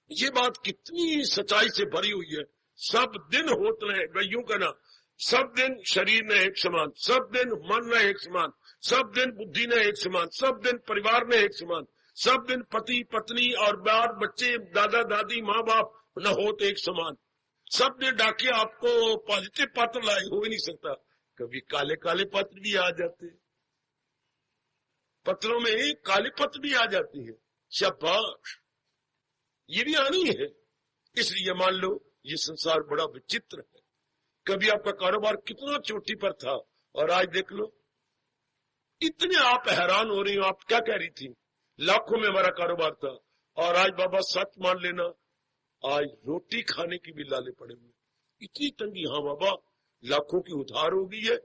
S1: ये बात कितनी सच्चाई से भरी हुई है। सब दिन होत रहे, गईयों का ना, सब दिन शरीर ने एक समान, सब दिन मन ने एक समान, सब दिन बुद्धि ने एक समान, सब दिन परिवार ने एक समान, सब दिन पति पत्नी और बार बच्चे, दादा दादी, माँ बाप न होते एक समान। सब दिन डाके आपको पॉजिटिव पात्र लाए, हो ही नहीं सकता। कभी काले काले पत्र भी आ जाते, पत्रों में काले पत्र भी आ जाती है। शाबाश, ये भी आनी है। इसलिए मान लो ये संसार बड़ा विचित्र है। कभी आपका कारोबार कितना चोटी पर था और आज देख लो, इतने आप हैरान हो रही हो। आप क्या कह रही थी? लाखों में हमारा कारोबार था, और आज बाबा सच मान लेना, आज रोटी खाने की भी लाले पड़े हुए। इतनी तंगी। हाँ बाबा, लाखों की उधार हो गई है।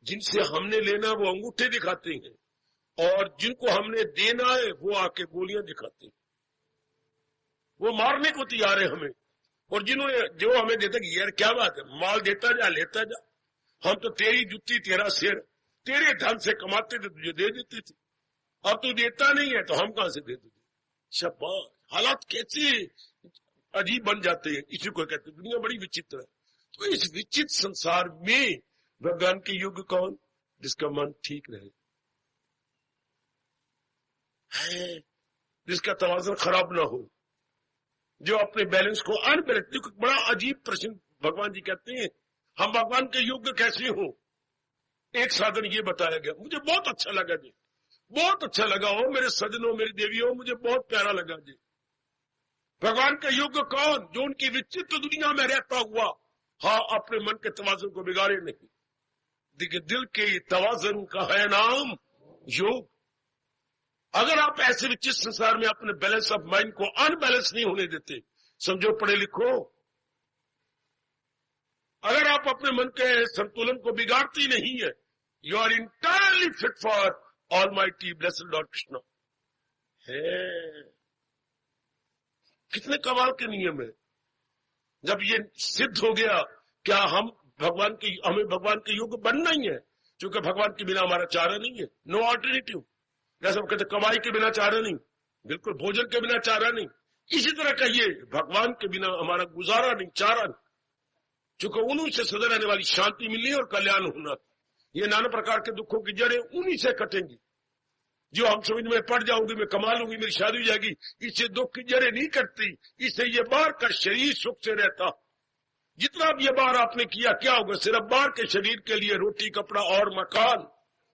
S1: जिनसे हमने लेना वो अंगूठे दिखाते हैं, और जिनको हमने देना है वो आके गोलियां दिखाते हैं, वो मारने को तैयार है हमें। और जिन्होंने जो हमें देता कि यार क्या बात है, माल देता जा, लेता जा, हम तो तेरी जुत्ती तेरा सिर, तेरे धन से कमाते थे, तुझे दे देते थे। अब तू देता नहीं है तो हम कहां से दे देते? शाबाश। हालात कैसे अजीब बन जाते हैं, इसी को कहते हैं दुनिया बड़ी विचित्र है। तो इस विचित्र संसार में भगवान के युग कौन? जिसका मन ठीक रहे, है, जिसका तवाज़ुन खराब ना हो, जो अपने बैलेंस को अनबैलेंस। बड़ा अजीब प्रश्न भगवान जी कहते हैं, हम भगवान के योग्य कैसे हो? एक साधन ये बताया गया, मुझे बहुत अच्छा लगा जी, बहुत अच्छा लगा हो मेरे सजनों, मेरी देवियों, मुझे बहुत प्यारा लगा जी। भगवान का योग्य कौन? जो उनकी विचित्र दुनिया में रहता हुआ, हाँ, अपने मन के तवाज़ुन को बिगाड़े नहीं। देखिए, दिल के तवाज़ुन का है नाम योग। अगर आप ऐसे विचित्र संसार में अपने बैलेंस ऑफ माइंड को अनबैलेंस नहीं होने देते, समझो पढ़े लिखो, अगर आप अपने मन के संतुलन को बिगाड़ती नहीं है, you are entirely fit for almighty blessed lord Krishna. है कितने कमाल के नियम है। जब ये सिद्ध हो गया क्या हमें भगवान के योग्य बनना ही है, क्योंकि भगवान के बिना हमारा चारा नहीं है, नो ऑल्टरनेटिव। जैसे हम कहते कमाई के बिना चारा नहीं, बिल्कुल भोजन के बिना चारा नहीं, इसी तरह कहिए भगवान के बिना हमारा गुजारा नहीं, चारा नहीं, क्योंकि उन्हीं से सदा रहने वाली शांति मिलनी और कल्याण होना। ये नाना प्रकार के दुखों की जड़ें उन्हीं से कटेंगी। जो हम समझ में पड़ जाऊंगी, मैं कमा लूंगी, मेरी शादी हो जाएगी, इससे दुख की जड़ें नहीं कटती। इससे ये बाहर का शरीर सुख से रहता। जितना भी ये बाहर आपने किया, क्या होगा? सिर्फ बाहर के शरीर के लिए रोटी, कपड़ा और मकान।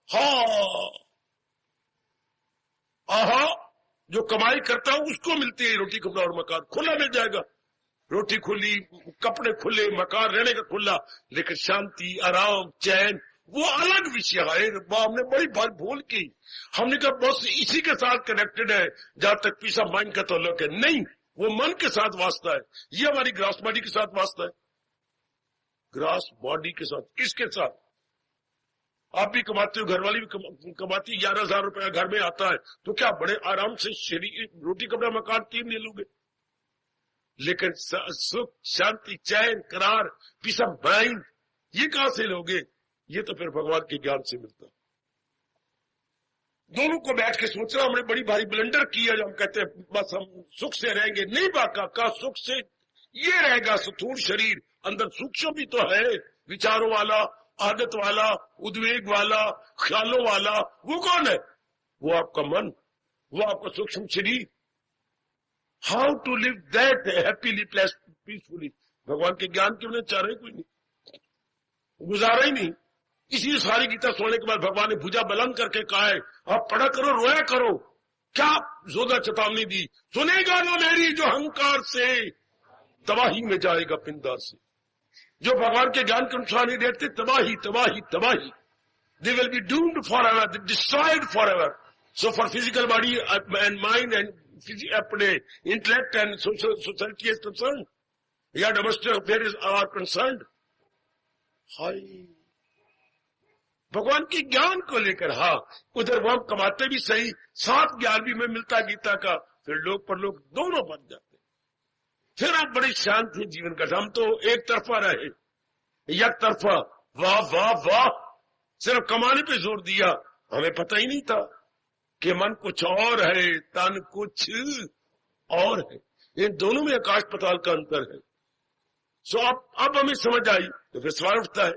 S1: हाँ आहा, जो कमाई करता हूं उसको मिलती है रोटी, कपड़ा और मकान, खुला मिल जाएगा। रोटी खुली, कपड़े खुले, मकान रहने का खुला, लेकिन शांति, आराम, चैन वो अलग विषय है। हमने बड़ी बात भूल की, हमने कहा बस इसी के साथ कनेक्टेड है जहां तक पीस ऑफ माइंड का ताल्लुक है। नहीं, वो मन के साथ वास्ता है, ये हमारी ग्रास बॉडी के साथ वास्ता है। ग्रास बॉडी के साथ, किसके साथ? आप भी कमाते हो, घरवाली भी कमाती, 11,000 रुपया घर में आता है, तो क्या बड़े आराम से शरीर, रोटी, कपड़ा, मकान 3 ले लोगे? लेकिन सुख, शांति, चैन, करार, पीस ऑफ माइंड ये कहां से लोगे? ये तो फिर भगवान के ज्ञान से मिलता। दोनों को बैठ के सोचना, हमने बड़ी भारी ब्लंडर की है। हम कहते हैं बस हम सुख से रहेंगे, नहीं बाका का सुख से ये रहेगा स्थूल शरीर, अंदर सूक्ष्म भी तो है, विचारों वाला, आदत वाला, उद्वेग वाला, ख्यालों वाला। वो कौन है? वो आपका मन, वो आपका सूक्ष्म शरीर। How to live that happily, peacefully? भगवान के ज्ञान के बिना चाह रहे कोई नहीं, गुजारा ही नहीं। इसी सारी गीता सुनने के बाद भगवान ने भुजा बुलंद करके कहा है, आप पढ़ा करो, रोया करो। क्या जोदा चेतावनी दी? सुनेगा ना मेरी जो अहंकार से, तबाही में जाएगा पिंडा से। जो भगवान के ज्ञान के अनुसार नहीं देखते, तबाही तबाही तबाही। They will be doomed for ever, destroyed for ever. So for physical body and mind and अपने intellect and society is concern, या डोमेस्टिक अफेयर्स आर कंसर्न। हाय, भगवान के ज्ञान को लेकर, हाँ उधर वो हम कमाते भी सही, साथ ज्ञान भी में मिलता गीता का, फिर लोग पर लोग दोनों बन जाते, फिर आप बड़े शांत थे जीवन का। हम तो एक तरफा रहे, एक तरफा, वाह वाह वाह, सिर्फ कमाने पे जोर दिया। हमें पता ही नहीं था कि मन कुछ और है, तन कुछ और है। इन दोनों में आकाश पाताल का अंतर है। सो अब हमें समझ आई, तो फिर सवाल उठता है,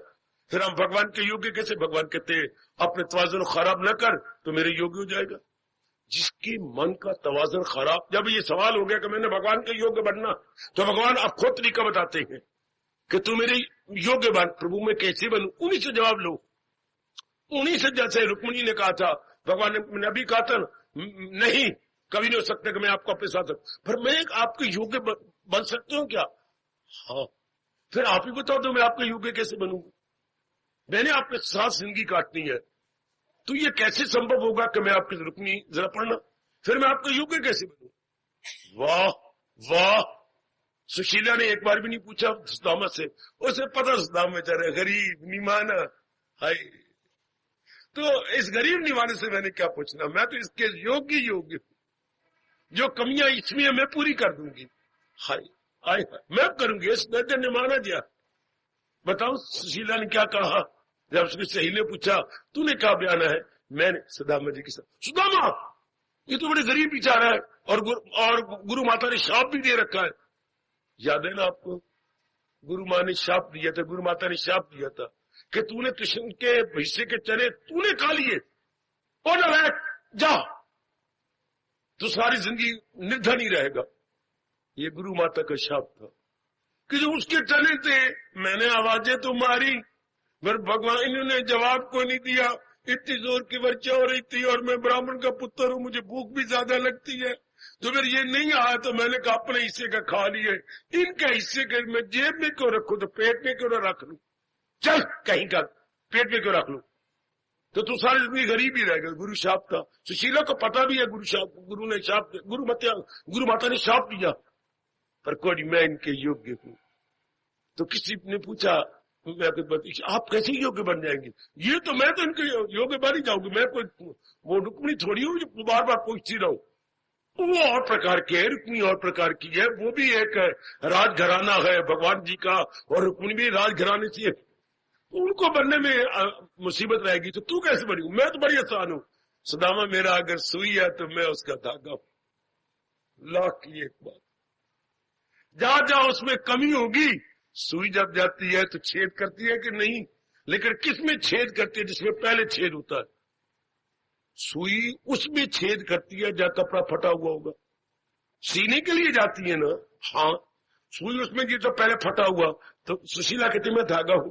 S1: फिर हम भगवान के योग्य कैसे? भगवान कहते हैं अपने तवाज़ुन खराब न कर तो मेरे योग्य हो जाएगा। जिसके मन का तवाज़ुन खराब, जब ये सवाल हो गया कि मैंने भगवान के योग्य बनना, तो भगवान अब खुद तरीका बताते हैं कि तू मेरे योग्य बन। प्रभु मैं कैसे बनूं? उन्हीं से जवाब लो, उन्हीं से। जैसे रुक्मिणी ने कहा था, भगवान ने नबी कहा था नहीं कभी नहीं हो सकता कि मैं आपको अपने साथ, पर मैं आपके योग्य बन सकती हूँ क्या? हाँ, फिर आप ही बताओ तो मैं आपके योग्य कैसे बनूंगा? मैंने आपके साथ जिंदगी काटनी है, तो ये कैसे संभव होगा कि मैं आपकी रुकनी? जरा पढ़ना, फिर मैं आपका योग्य कैसे बनूं? वाह वाह। सुशीला ने एक बार भी नहीं पूछा सुदामा से, उसे पता सुदामा बेचारा गरीब निमाना। हाय, तो इस गरीब निमाने से मैंने क्या पूछना? मैं तो इसके योग्य हूं, जो कमियां इसमें मैं पूरी कर दूंगी। हाय हाय, मैं करूंगी। इस दर्जन ने माना दिया। बताओ सुशीला ने क्या कहा जब उसकी सही ने पूछा तूने क्या बयाना है? मैंने सुदामा जी के साथ, सुदामा ये तो बड़े गरीब बेचारा है, और गुरु माता ने शाप भी दे रखा है। याद है ना आपको? गुरु माँ ने शाप दिया था, गुरु माता ने शाप दिया था कि तूने कृष्ण के हिस्से के चने तूने खा लिए, और जा तो सारी जिंदगी निर्धन ही रहेगा। ये गुरु माता का शाप था कि जो उसके चने थे, मैंने आवाजें तो मारी, पर भगवान इन्होंने जवाब को नहीं दिया। इतनी जोर की वर्षा हो रही थी, और मैं ब्राह्मण का पुत्र हूं, मुझे भूख भी ज्यादा लगती है, तो फिर ये नहीं आया, तो मैंने कहा अपने हिस्से का खा लिए, इनका हिस्से का मैं जेब में क्यों रखूं, तो पेट में क्यों ना रख लूं? चल कहीं का पेट में क्यों रख लूं? तो तू सारी जिंदगी गरीब ही रहेगा। गुरु शाप था। सुशीला को पता भी है गुरु ने शाप, गुरु माता ने शाप दिया, पर कोई मैं इनके योग्य हूं। तो किसी ने पूछा आप कैसे योग्य बन जाएंगे? ये तो मैं तो इनके योग्य बन ही जाऊंगी, मैं कोई वो रुक्मिणी थोड़ी हूं जो बार बार पूछती रहूं। वो और प्रकार की है, रुक्मिणी और प्रकार की है, वो भी एक राजघराना है भगवान जी का, और रुक्मिणी भी राजघराने से, उनको बनने में मुसीबत रहेगी तो तू कैसे बनी? मैं तो बड़ी आसान हूं। सुदामा मेरा अगर सुई है तो मैं उसका धागा हूं। लाख की एक बात, जहां जहां उसमें कमी होगी, सुई जब जाती है तो छेद करती है कि नहीं? लेकिन किसमें छेद करती है? जिसमें पहले छेद होता है। सुई उसमें छेद करती है जहां कपड़ा फटा हुआ होगा। सीने के लिए जाती है ना, हाँ, सुई उसमें की तो पहले फटा हुआ, तो सुशीला कहती मैं धागा हूं,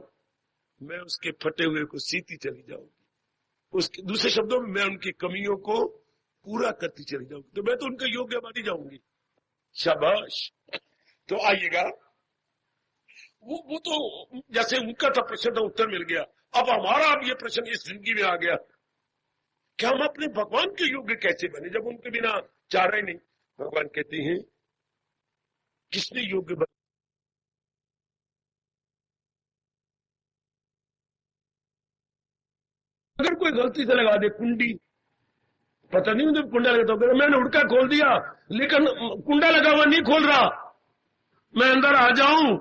S1: मैं उसके फटे हुए को सीती चली जाऊंगी। उसके दूसरे शब्दों में मैं उनकी कमियों को पूरा करती चली जाऊंगी, तो मैं तो उनके योग्य मानी जाऊंगी। शाबाश। तो आइएगा, वो तो जैसे उनका था प्रश्न था, उत्तर मिल गया। अब हमारा अब ये प्रश्न इस जिंदगी में आ गया, क्या हम अपने भगवान के योग्य कैसे बने जब उनके बिना चाह रहे नहीं? भगवान कहते हैं किसने योग्य बने? अगर कोई गलती से लगा दे कुंडी, पता नहीं मुझे कुंडा लगता हो, मैंने उड़का खोल दिया लेकिन कुंडा लगा हुआ नहीं खोल रहा, मैं अंदर आ जाऊं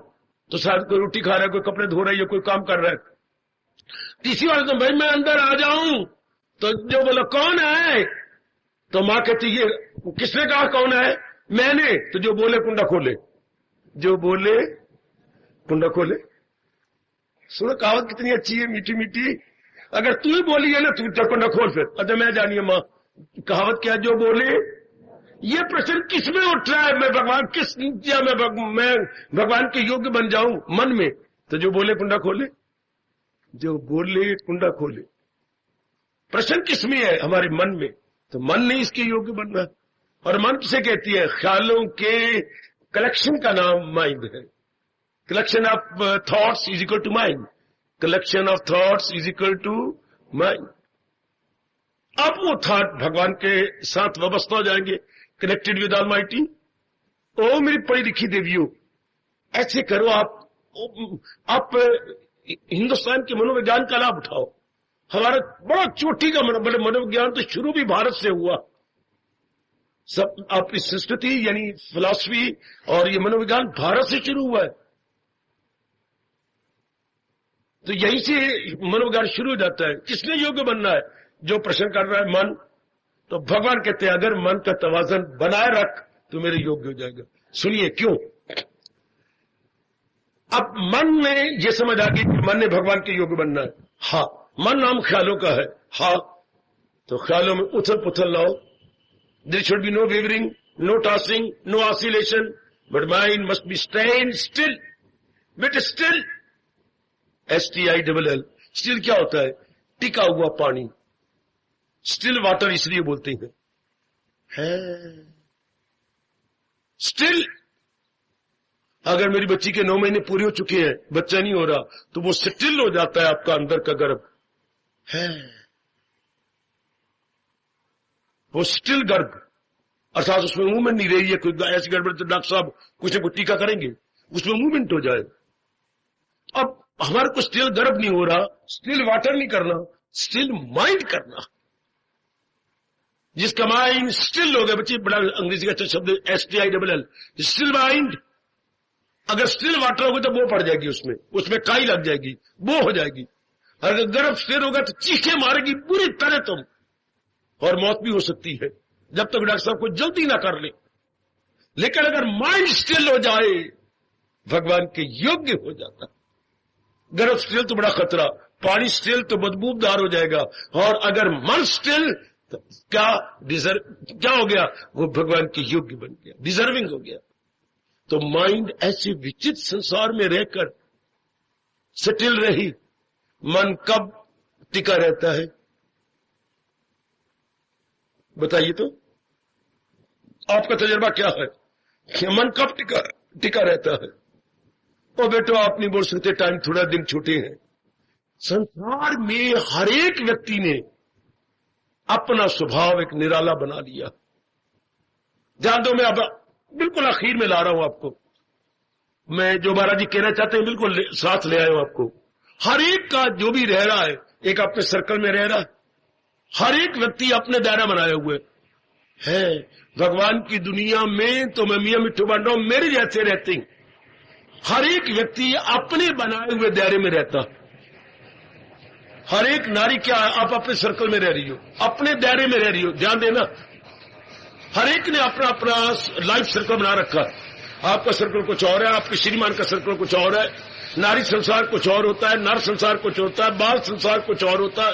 S1: तो शायद कोई रोटी खा रहा है, कोई कपड़े धो रहा है, कोई काम कर रहा है। तीसरी बार तो भाई मैं अंदर आ जाऊं तो जो बोला कौन है, तो मां कहती है किसने कहा कौन है? मैंने। तो जो बोले कुंडा खोले, जो बोले कुंडा खोले। सुनो कहावत कितनी अच्छी है, मीठी मीठी। अगर तू ही बोली है ना, तू कुंडा खोल फिर। अच्छा मैं जानिए मां, कहावत क्या? जो बोले। ये प्रश्न किसमें उठ रहा है? मैं भगवान किस क्या मैं भगवान के योग्य बन जाऊं मन में? तो जो बोले कुंडा खोले, जो बोले कुंडा खोले। प्रश्न किसमें है? हमारे मन में। तो मन नहीं इसके योग्य बनना। और मन किसे कहती है? ख्यालों के कलेक्शन का नाम माइंड है। Collection of thoughts is equal to mind. Collection of thoughts is equal to mind. अब वो थॉट भगवान के साथ व्यवस्था हो जाएंगे, कनेक्टेड विद ऑलमाइटी। ओ मेरी पढ़ी लिखी देवियों, ऐसे करो आप हिंदुस्तान के मनोविज्ञान का लाभ उठाओ। हमारा बड़ा चोटी का मनोविज्ञान तो शुरू भी भारत से हुआ। सब आपकी संस्कृति यानी फिलॉसफी और ये मनोविज्ञान भारत से शुरू हुआ है। तो यहीं से मनोविज्ञान शुरू हो जाता है। किसने योग्य बनना है? जो प्रश्न कर रहा है मन। तो भगवान कहते हैं अगर मन का तवाजन बनाए रख तो मेरे योग्य हो जाएगा। सुनिए क्यों। अब मन में यह समझ आ गई कि मन ने भगवान के योग्य बनना है। हाँ, मन नाम ख्यालों का है। हाँ, तो ख्यालों में उथल पुथल लाओ। There should be no wavering, no tossing, no oscillation, but mind must be stand still. But still, STILL। Still क्या होता है? टिका हुआ पानी। स्टिल वाटर इसलिए बोलते हैं। स्टिल। अगर मेरी बच्ची के 9 महीने पूरे हो चुके हैं, बच्चा नहीं हो रहा, तो वो स्टिल हो जाता है आपका अंदर का गर्भ है। वो स्टिल गर्भ, अर्थात उसमें मूवमेंट नहीं रही है। कोई ऐसी गड़बड़ तो डॉक्टर साहब कुछ न कुछ टीका करेंगे, उसमें मूवमेंट हो जाए। अब हमारे को स्टिल गर्भ नहीं हो रहा, स्टिल वाटर नहीं करना, स्टिल माइंड करना। जिसका माइंड स्टिल हो गया, बच्चे बड़ा अंग्रेजी का अच्छा शब्द STILL, स्टिल माइंड। अगर स्टिल वाटर होगा तो वो पड़ जाएगी, उसमें काई लग जाएगी, वो हो जाएगी। अगर गर्भ स्थिर होगा तो चीखे मारेगी पूरी तरह तुम, और मौत भी हो सकती है जब तक डॉक्टर साहब को जल्दी ना कर ले। लेकिन अगर माइंड स्टिल हो जाए, भगवान के योग्य हो जाता। गर्भ स्टिल तो बड़ा खतरा, पानी स्टिल तो बदबूदार हो जाएगा, और अगर मन स्टिल तो क्या हो गया? वो भगवान के योग्य बन गया, डिजर्विंग हो गया। तो माइंड ऐसे विचित्र संसार में रहकर सेटिल रही, मन कब टिका रहता है? बताइए तो, आपका तजुर्बा क्या है कि मन कब टिका रहता है? ओ बेटो, आप नहीं बोल सकते टाइम थोड़ा दिन छोटे हैं। संसार में हर एक व्यक्ति ने अपना स्वभाव एक निराला बना लिया। ध्यान दो, मैं अब बिल्कुल आखिर में ला रहा हूं आपको। मैं जो महाराज जी कहना चाहते हैं बिल्कुल साथ ले आया हूं आपको। हर एक का जो भी रह रहा है, एक अपने सर्कल में रह रहा है। हर एक व्यक्ति अपने दायरा बनाए हुए। है। भगवान की दुनिया में तो मैं मियां मिट्ठू बन रहा हूं, मेरे जैसे रहते हैं। हर एक व्यक्ति अपने बनाए हुए दायरे में रहता। हर एक नारी क्या, आप अपने सर्कल में रह रही हो, अपने दायरे में रह रही हो, ध्यान देना। हर एक ने अपना अपना लाइफ सर्कल बना रखा। आपका सर्कल कुछ और है, आपके श्रीमान का सर्कल कुछ और है, नारी संसार कुछ और होता है, नर संसार कुछ होता है, बाल संसार कुछ और होता है,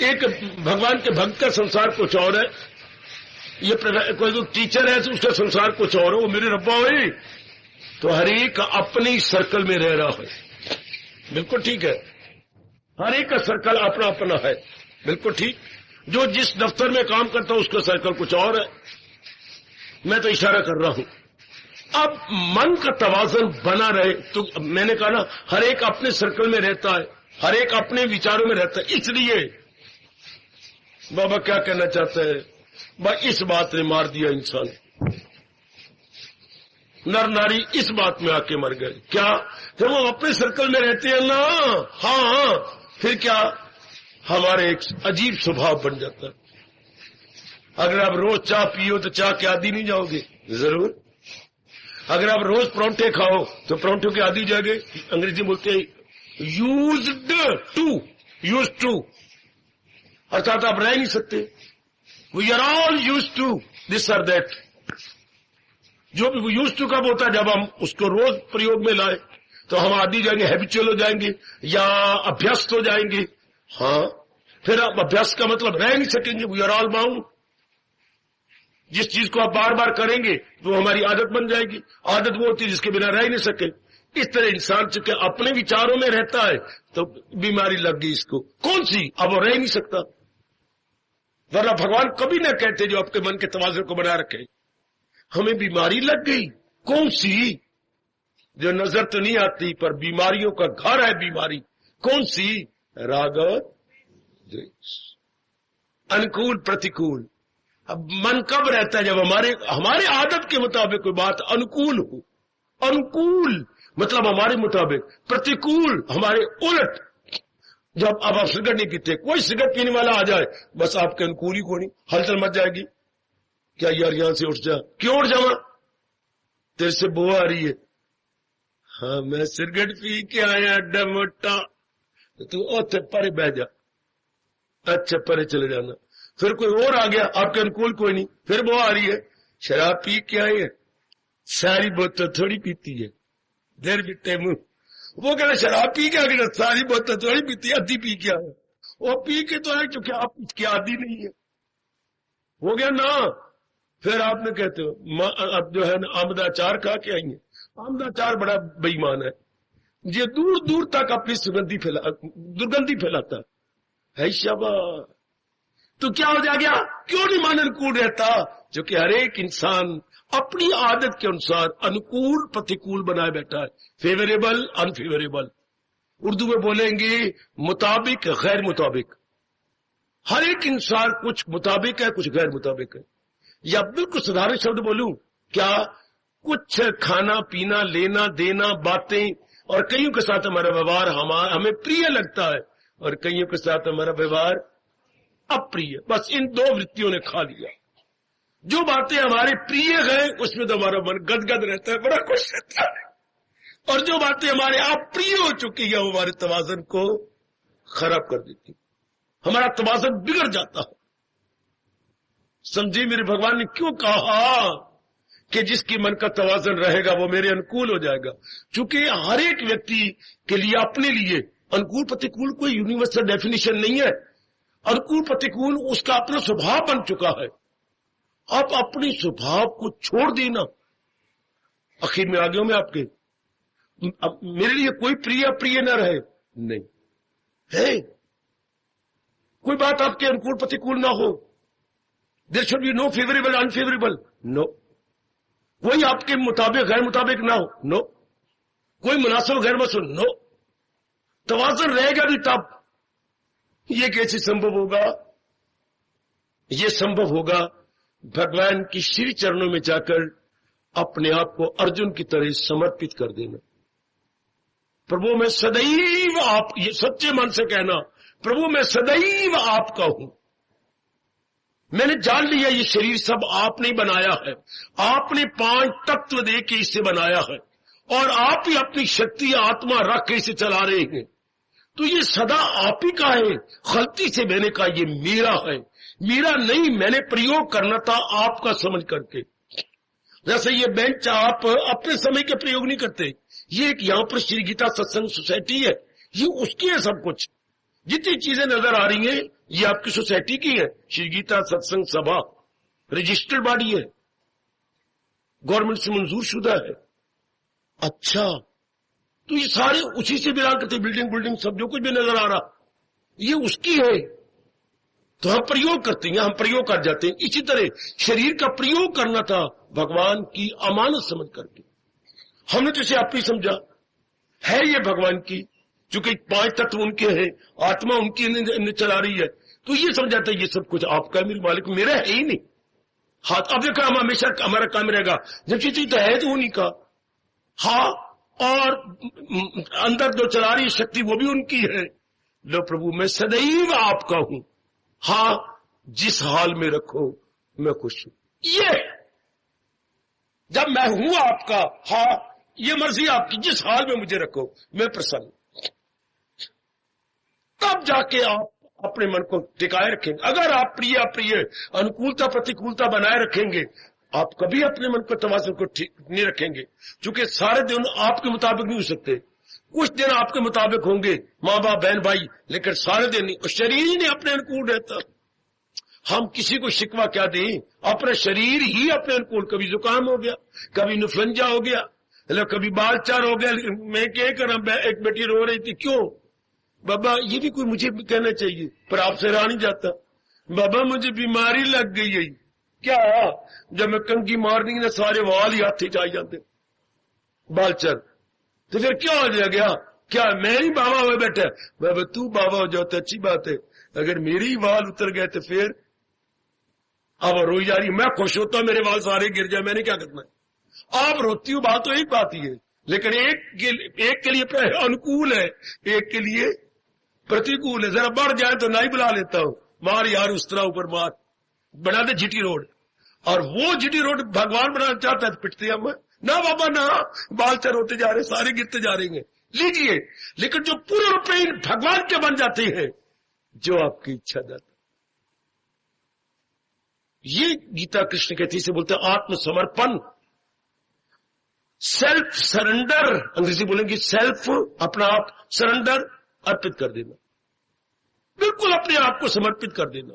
S1: एक भगवान के भक्त का संसार कुछ और है, ये कोई तो टीचर है तो उसका संसार कुछ और है, वो मेरे रब्बा हुई। तो हर एक अपने सर्कल में रह रहा है, बिल्कुल ठीक है। हर एक का सर्कल अपना अपना है, बिल्कुल ठीक। जो जिस दफ्तर में काम करता है उसका सर्कल कुछ और है। मैं तो इशारा कर रहा हूं। अब मन का तवाज़ुन बना रहे, तो मैंने कहा ना, हर एक अपने सर्कल में रहता है, हर एक अपने विचारों में रहता है। इसलिए बाबा क्या कहना चाहते हैं, भाई इस बात ने मार दिया इंसान। नर नारी इस बात में आके मर गए। क्या? जब वो अपने सर्कल में रहते हैं ना, हाँ, फिर क्या, हमारे एक अजीब स्वभाव बन जाता है। अगर आप रोज चाय पियो तो चाय के आदी नहीं जाओगे, जरूर। अगर आप रोज परांठे खाओ तो परांठों के आदी जाओगे। अंग्रेजी बोलते हैं यूज्ड टू, अर्थात आप रह नहीं सकते। We are all used to this और दैट। जो भी यूज्ड टू कब होता है, जब हम उसको रोज प्रयोग में लाए तो हम आदी जाएंगे, हैबिचुअल हो जाएंगे या अभ्यस्त हो जाएंगे। हाँ, फिर आप अभ्यास का मतलब रह नहीं सकेंगे। We are all bound. जिस चीज को आप बार बार करेंगे तो हमारी आदत बन जाएगी। आदत वो होती है जिसके बिना रह ही नहीं सके। इस तरह इंसान चूंकि अपने विचारों में रहता है तो बीमारी लग गई इसको। कौन सी? अब वो रह ही नहीं सकता। वरना भगवान कभी ना कहते जो आपके मन के तवाज़ुन को बना रखे। हमें बीमारी लग गई, कौन सी? जो नजर तो नहीं आती पर बीमारियों का घर है बीमारी। कौन सी? राग और द्वेष, अनुकूल प्रतिकूल। अब मन कब रहता है? जब हमारे आदत के मुताबिक कोई बात अनुकूल हो। अनुकूल मतलब हमारे मुताबिक, प्रतिकूल हमारे उलट। जब अब आप सिगरेट नहीं पीते, कोई सिगरेट पीने वाला आ जाए, बस आपके अनुकूल ही कोई नहीं, हलचल मच जाएगी। क्या यार यहां से उठ जा, क्यों उठ जावा? तेरे से बुआ आ रही है। हाँ, मैं सिगरेट पी के आया अड्डा मोटा। तू ओथे परे बह जा। अच्छा, परे चले जाना। फिर कोई और आ गया, आपके अनुकूल कोई नहीं, फिर वो आ रही है, शराब पी के आए हैं, सारी बोतल थोड़ी पीती है, देर बिटे मुंह। वो कहना शराब पी के आगे, सारी बोतल थोड़ी पीती है, आधी पी के आए। वो पी के तो है क्योंकि आप इसकी आदि नहीं है, हो गया ना। फिर आपने कहते हो अब जो है ना आमदा अचार खा के आई है। आमदा अचार बड़ा बेईमान है, ये दूर दूर तक अपनी दुर्गंधी फैलाता है। शाबाश। तो क्या हो गया? क्यों नहीं मन अनुकूल रहता? जो कि हर एक इंसान अपनी आदत के अनुसार अनुकूल प्रतिकूल बनाए बैठा है, फेवरेबल अनफेवरेबल। उर्दू में बोलेंगे मुताबिक गैर मुताबिक। हर एक इंसान कुछ मुताबिक है, कुछ गैर मुताबिक है। या बिल्कुल साधारण शब्द बोलूं क्या, कुछ खाना पीना लेना देना बातें, और कईयों के साथ हमारा व्यवहार हमें प्रिय लगता है और कईयों के साथ हमारा व्यवहार अप्रिय। बस इन दो वृत्तियों ने खा लिया। जो बातें हमारे प्रिय हैं उसमें तो हमारा मन गदगद रहता है, बड़ा खुश रहता है, और जो बातें हमारे अप्रिय हो चुकी है वो हमारे तवाज़ुन को खराब कर देती, हमारा तवाज़ुन बिगड़ जाता है। समझिए मेरे भगवान ने क्यों कहा कि जिसकी मन का तवाज़ुन रहेगा वो मेरे अनुकूल हो जाएगा। चूंकि हर एक व्यक्ति के लिए अपने लिए अनुकूल प्रतिकूल कोई यूनिवर्सल डेफिनेशन नहीं है। अनुकूल प्रतिकूल उसका अपना स्वभाव बन चुका है। आप अपने स्वभाव को छोड़ देना। आखिर में आ गया मैं आपके, अब मेरे लिए कोई प्रिय अप्रिय न रहे, नहीं है, कोई बात आपके अनुकूल प्रतिकूल ना हो। There should be no favourable unfavourable, no. कोई आपके मुताबिक गैर मुताबिक ना हो, नो। कोई मुनासिब गैर मुनासिब, नो। तवाज़ुन रहेगा भी तब। ये कैसे संभव होगा? ये संभव होगा भगवान की श्री चरणों में जाकर अपने आप को अर्जुन की तरह समर्पित कर देना। प्रभु मैं सदैव आप, ये सच्चे मन से कहना, प्रभु मैं सदैव आपका हूं। मैंने जान लिया ये शरीर सब आपने बनाया है, आपने 5 तत्व दे के इसे बनाया है और आप ही अपनी शक्ति आत्मा रख के इसे चला रहे हैं। तो ये सदा आप ही का है। गलती से मैंने कहा ये मेरा है, मेरा नहीं, मैंने प्रयोग करना था आपका समझ करके। जैसे ये बेंच आप अपने समय के प्रयोग नहीं करते, ये एक यहां पर श्री गीता सत्संग सोसाइटी है, ये उसकी है। सब कुछ जितनी चीजें नजर आ रही हैं ये आपकी सोसाइटी की है। श्री गीता सत्संग सभा रजिस्टर्ड बॉडी है, गवर्नमेंट से मंजूर शुदा है। अच्छा, तो ये सारे उसी से बिलोंग करते, बिल्डिंग सब जो कुछ भी नजर आ रहा ये उसकी है। तो हम प्रयोग करते हैं, हम प्रयोग कर जाते हैं। इसी तरह शरीर का प्रयोग करना था भगवान की अमानत समझ करके। हमने तो इसे अपनी समझा है, ये भगवान की, चूंकि 5 तत्व उनके हैं, आत्मा उनकी चला रही है, तो ये समझाता है ये सब कुछ आपका, मेरे मालिक, मेरा है ही नहीं। हाथ अब देखो, हम हमेशा हमारा काम रहेगा जब चीज तो है तो उन्हीं का। हाँ, और अंदर जो चला रही शक्ति वो भी उनकी है। लो प्रभु मैं सदैव आपका हूं। हाँ, जिस हाल में रखो मैं खुश हूं। ये जब मैं हूं आपका, हाँ ये मर्जी आपकी, जिस हाल में मुझे रखो मैं प्रसन्न, तब जाके आप अपने मन को टिकाए रखेंगे। अगर आप प्रिय अप्रिय, अनुकूलता प्रतिकूलता बनाए रखेंगे, आप कभी अपने मन को तवाज़ुन को ठीक नहीं रखेंगे। क्योंकि सारे दिन आपके मुताबिक नहीं हो सकते, कुछ दिन आपके मुताबिक होंगे, माँ बाप बहन भाई, लेकिन सारे दिन नहीं। शरीर ही नहीं अपने अनुकूल रहता। हम किसी को शिकवा क्या दें, अपना शरीर ही अपने अनुकूल। कभी जुकाम हो गया, कभी इन्फ्लुएंजा हो गया, कभी बाल चार हो गया। मैं क्या करा, एक बेटी रो रही थी, क्यों बाबा, ये भी कोई मुझे कहना चाहिए, पर आपसे रहा नहीं जाता। बाबा मुझे बीमारी लग गई है। क्या? जब मैं कंघी मारनी ना सारे वाल ही हाथी च आ जाते, बालचर। तो फिर क्या हो जाएगा? क्या मैं ही बाबा हुए बैठा? बाबा तू बाबा हो जाओ तो अच्छी बात है, अगर मेरे ही वाल उतर गए तो फिर अब रोई जा रही, मैं खुश होता मेरे वाल सारे गिर जाए, मैंने क्या करना है? आप रोती हो, बात तो एक बात ही है, लेकिन एक के लिए अनुकूल है, एक के लिए प्रतिकूल है। जरा बढ़ जाए तो नहीं बुला लेता हूं, मार यार उस तरह ऊपर मार, बना दे जीटी रोड। और वो जीटी रोड भगवान बनाना चाहता है तो पिटते हम ना बाबा ना, बाल चर होते जा रहे, सारे गिरते जा रहे हैं, लीजिए। लेकिन जो पूर्ण रूपेण भगवान के बन जाते हैं, जो आपकी इच्छा जाता, ये गीता कृष्ण कहती से बोलते आत्मसमर्पण, सेल्फ सरेंडर, अंग्रेजी बोलेंगे सेल्फ, अपना आप सरेंडर, अर्पित कर देना, बिल्कुल अपने आप को समर्पित कर देना।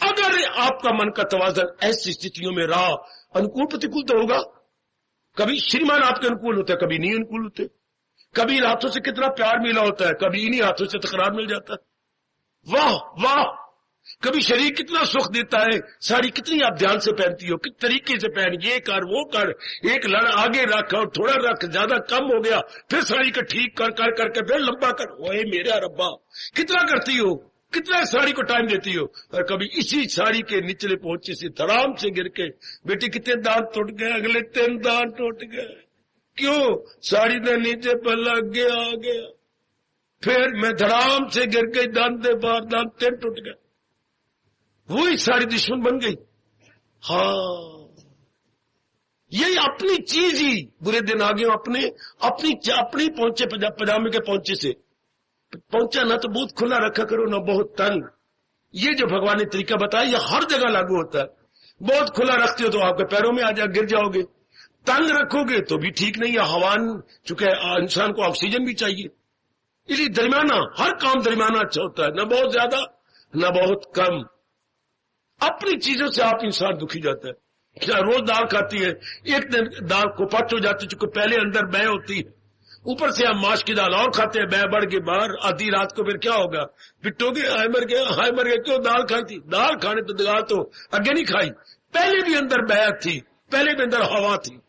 S1: अगर आपका मन का तवाज़ुन ऐसी स्थितियों में रहा, अनुकूल प्रतिकूल तो होगा। कभी श्रीमान आपके अनुकूल होते हैं, कभी नहीं अनुकूल होते। कभी इन हाथों से कितना प्यार मिला होता है, कभी इन्हीं हाथों से तकरार मिल जाता है। वाह वाह, कभी शरीर कितना सुख देता है, साड़ी कितनी आप ध्यान से पहनती हो, किस तरीके से पहन, ये कर वो कर, एक लड़ आगे रख और थोड़ा रख, ज्यादा कम हो गया, फिर साड़ी को ठीक कर कर करके फिर लंबा कर। ओए मेरा रब्बा, कितना करती हो, कितना साड़ी को टाइम देती हो। और कभी इसी साड़ी के निचले पहुंचे से धड़ाम से गिर के, बेटी कितने दांत टूट गए, अगले 3 दांत टूट गए। क्यों? साड़ी ने नीचे पर लग गया, आ गया, फिर मैं धड़ाम से गिर गई, दांत दे बार, दांत 3 टूट गए, वही सारी दुश्मन बन गई। हाँ, यही अपनी चीज ही बुरे दिन आ गए। अपनी पहुंचे पजामे के पहुंचे से पहुंचा ना तो बहुत खुला रखा करो, ना बहुत तंग। ये जो भगवान ने तरीका बताया ये हर जगह लागू होता है। बहुत खुला रखते हो तो आपके पैरों में आ जा, गिर जाओगे। तंग रखोगे तो भी ठीक नहीं है। हवान, चूंकि इंसान को ऑक्सीजन भी चाहिए, इसलिए दरमियाना, हर काम दरमियाना अच्छा होता है, ना बहुत ज्यादा ना बहुत कम। अपनी चीजों से आप इंसान दुखी जाता है। क्या रोज दाल खाती है, एक दिन दाल को पच हो जाती है, चूंकि पहले अंदर बै होती है, ऊपर से हम माश की दाल और खाते हैं, बै बढ़ के बाहर, आधी रात को फिर क्या होगा, पिटोगे, हाय मर गया, क्यों दाल खाई थी? दाल खाने तो दाल तो आगे नहीं खाई, पहले भी अंदर बै थी, पहले भी अंदर हवा थी,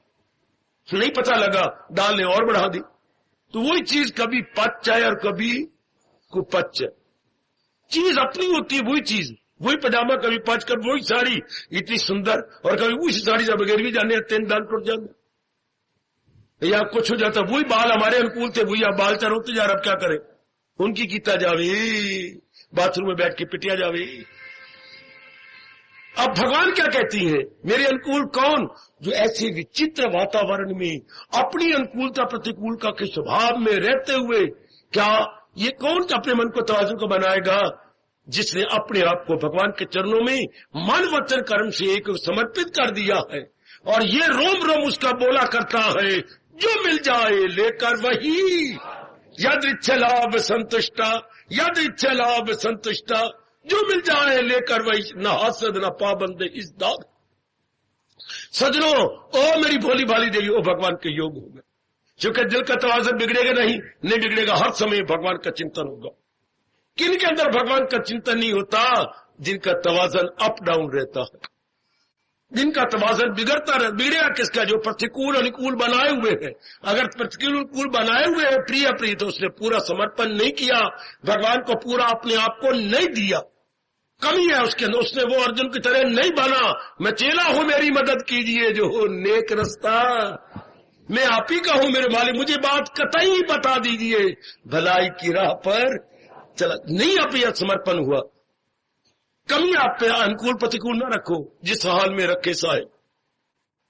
S1: नहीं पता लगा, दाल ने और बढ़ा दी। तो वही चीज कभी पच जाए और कभी कुपच जाए, चीज अपनी होती है। वही चीज, वही पजामा कभी पच कर, वही साड़ी इतनी सुंदर, और कभी उसी साड़ी से बगैर भी जाने 3 दांत टूट जाते, या कुछ हो जाता। वही बाल हमारे अनुकूल थे, वही अब बाल चार होते जा रहे, अब क्या करें? उनकी कीता जावे, बाथरूम में बैठ के पिटिया जावे। अब भगवान क्या कहती हैं, मेरे अनुकूल कौन? जो ऐसे विचित्र वातावरण में अपनी अनुकूलता प्रतिकूलता के स्वभाव में रहते हुए, क्या ये कौन अपने मन को तवाज़ुन को बनाएगा? जिसने अपने आप को भगवान के चरणों में मन वचन कर्म से एक समर्पित कर दिया है, और ये रोम रोम उसका बोला करता है, जो मिल जाए लेकर वही, यद इच्छा लाभ संतुष्टा, यद इच्छा लाभ संतुष्टा, जो मिल जाए लेकर वही, न हासद न पाबंद इस दाग। सजनों, ओ मेरी भोली भाली देवी, ओ भगवान के योग हो गए। क्योंकि दिल का तवाज़ुन बिगड़ेगा नहीं बिगड़ेगा, हर समय भगवान का चिंतन होगा। किन के अंदर भगवान का चिंतन नहीं होता? जिनका तवाज़ुन अप डाउन रहता है, जिनका तवाज़ुन बिगड़ेगा किसका? जो प्रतिकूल अनुकूल बनाए हुए हैं। अगर प्रतिकूल अनुकूल बनाए हुए हैं प्रिय प्रिय, तो उसने पूरा समर्पण नहीं किया, भगवान को पूरा अपने आप को नहीं दिया, कमी है उसके अंदर। उसने वो अर्जुन की तरह नहीं बना, मैं चेला हूं मेरी मदद कीजिए, जो हो नेक रास्ता मैं आप ही का हूं, मेरे मालिक मुझे बात कतई बता दीजिए, भलाई की राह पर चला। नहीं आप यह समर्पण हुआ। कमी आप पे अनुकूल प्रतिकूल न रखो, जिस हाल में रखे साहेब,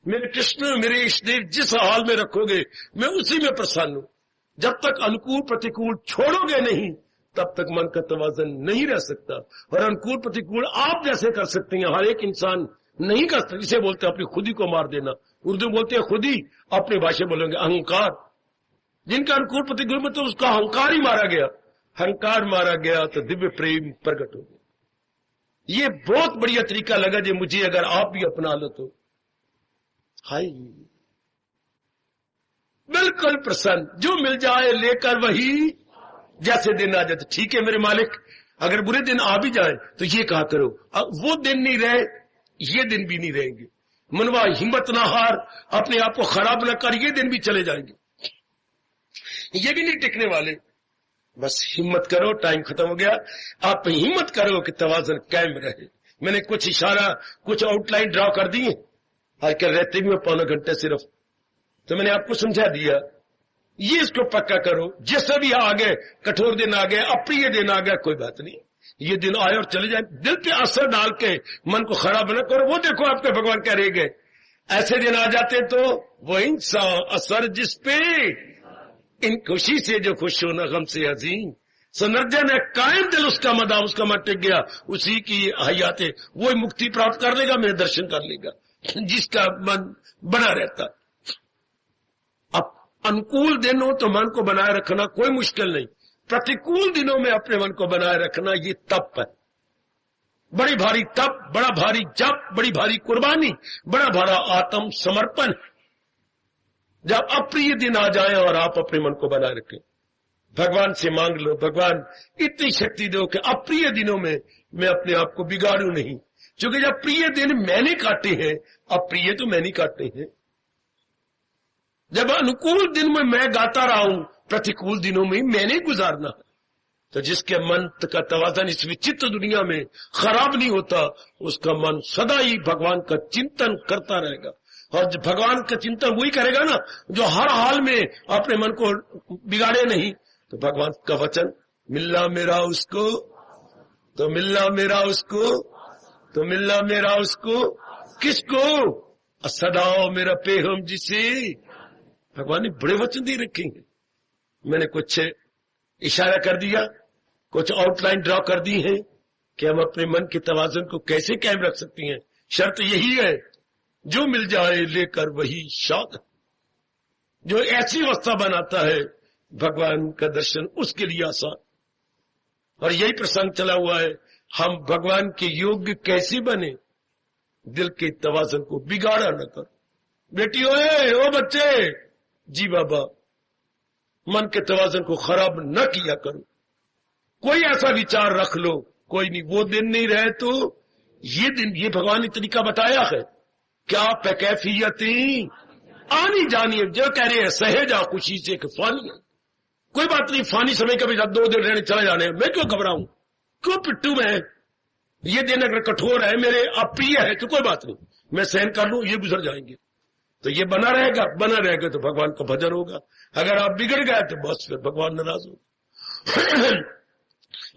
S1: मेरे कृष्ण मेरे इष्टदेव जिस हाल में रखोगे मैं उसी में प्रसन्न हूं। जब तक अनुकूल प्रतिकूल छोड़ोगे नहीं, तब तक मन का तवाज़ुन नहीं रह सकता। और अनुकूल प्रतिकूल आप जैसे कर सकते हैं, हर एक इंसान नहीं कर सकता। इसे बोलते हैं अपनी खुदी को मार देना, उर्दू बोलते हैं खुदी, अपनी भाषा बोलेंगे अहंकार। जिनका अनुकूल प्रतिकूल में तो उसका अहंकार ही मारा गया, अहंकार मारा गया तो दिव्य प्रेम प्रकट हो गया। ये बहुत बढ़िया तरीका लगा जो मुझे, अगर आप भी अपना लो तो हाय बिल्कुल प्रसन्न, जो मिल जाए लेकर वही, जैसे दिन आ जाते। ठीक है मेरे मालिक, अगर बुरे दिन आ भी जाए तो ये कहा करो वो दिन नहीं रहे, ये दिन भी नहीं रहेंगे। मनवा हिम्मत ना हार, अपने आप को खराब ना कर, ये दिन भी चले जाएंगे, ये भी नहीं टिकने वाले। बस हिम्मत करो, टाइम खत्म हो गया। आप हिम्मत करो कि तवाज़ुन कायम रहे। मैंने कुछ इशारा, कुछ आउटलाइन ड्रॉ कर दी है, आजकल रहते भी मैं पौने घंटे सिर्फ, तो मैंने आपको समझा दिया। ये इसको पक्का करो, जैसे भी आ गए, कठोर दिन आ गए, अप्रिय दिन आ गया, कोई बात नहीं, ये दिन आए और चले जाए। दिल पे असर डाल के मन को खराब न करो। वो देखो आपके भगवान क्या रह गए, ऐसे दिन आ जाते तो वो इंसान असर जिस पे इन खुशी से जो खुश हो न गम से अजीम, सनर्जन है कायम दिल उसका मदा, उसका मन टिक गया, उसी की हयाते वो मुक्ति प्राप्त कर लेगा, मेरे दर्शन कर लेगा, जिसका मन बना रहता। अब अनुकूल दिन हो तो मन को बनाए रखना कोई मुश्किल नहीं, प्रतिकूल दिनों में अपने मन को बनाए रखना ये तप है, बड़ी भारी तप, बड़ा भारी जप, बड़ी भारी कुर्बानी, बड़ा भारा आत्म समर्पण। जब अप्रिय दिन आ जाए और आप अपने मन को बनाए रखें, भगवान से मांग लो, भगवान इतनी शक्ति दो कि अप्रिय दिनों में मैं अपने आप को बिगाड़ू नहीं। क्योंकि जब प्रिय दिन मैंने काटे हैं, अप्रिय तो मैंने काटे हैं। जब अनुकूल दिन में मैं गाता रहा हूं, प्रतिकूल दिनों में मैंने गुजारना है। तो जिसके मन का तवाज़ुन इस विचित्र दुनिया में खराब नहीं होता, उसका मन सदा ही भगवान का चिंतन करता रहेगा। और भगवान का चिंतन वही करेगा ना जो हर हाल में अपने मन को बिगाड़े नहीं। तो भगवान का वचन, मिलना मेरा उसको तो मिलना मेरा उसको तो मिलना मेरा उसको, किसको? सदाओ मेरा पेहम जिसे। भगवान ने बड़े वचन दे रखे हैं। मैंने कुछ इशारा कर दिया, कुछ आउटलाइन ड्रॉ कर दी है कि हम अपने मन के तवाज़ुन को कैसे कायम रख सकती हैं। शर्त यही है, जो मिल जाए लेकर वही शाद, जो ऐसी अवस्था बनाता है भगवान का दर्शन उसके लिए आसान। और यही प्रसंग चला हुआ है, हम भगवान के योग्य कैसे बने, दिल के तवाज़ुन को बिगाड़ा न करो। बेटी ओ बच्चे, जी बाबा, मन के तवाज़ुन को खराब न किया करो। कोई ऐसा विचार रख लो, कोई नहीं, वो दिन नहीं रहे तो ये दिन, ये भगवान ने तरीका बताया है। क्या पैकैफियती आनी जानी, जो कह रहे हैं सहे जा खुशी से कि फानी है, कोई बात नहीं, फानी समय कभी 2 दिन रहने चले जाने, मैं क्यों घबराऊं, क्यों पिट्टू में। ये दिन अगर कठोर है, मेरे अप्रिय है, तो कोई बात नहीं, मैं सहन कर लूं, ये गुजर जाएंगे। तो ये बना रहेगा तो भगवान का भजन होगा। अगर आप बिगड़ गए तो बस फिर भगवान नाराज हो।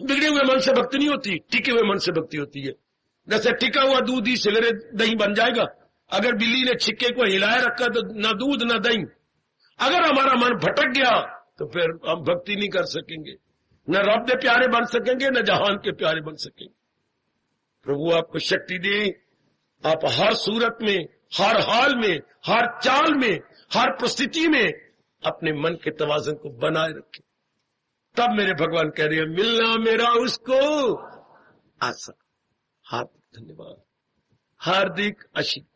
S1: बिगड़े हुए मन से भक्ति नहीं होती, टिके हुए मन से भक्ति होती है। जैसे टिका हुआ दूध ही सवेरे दही बन जाएगा। अगर बिल्ली ने छिक्के को हिलाए रखा तो ना दूध ना दही। अगर हमारा मन भटक गया तो फिर हम भक्ति नहीं कर सकेंगे, न रब के प्यारे बन सकेंगे, न जहान के प्यारे बन सकेंगे। प्रभु आपको शक्ति दे, आप हर सूरत में, हर हाल में, हर चाल में, हर परिस्थिति में अपने मन के तवाज़ुन को बनाए रखें। तब मेरे भगवान कह रहे हैं, मिलना मेरा उसको आशा। हार्दिक धन्यवाद, हार्दिक आशीर्वाद।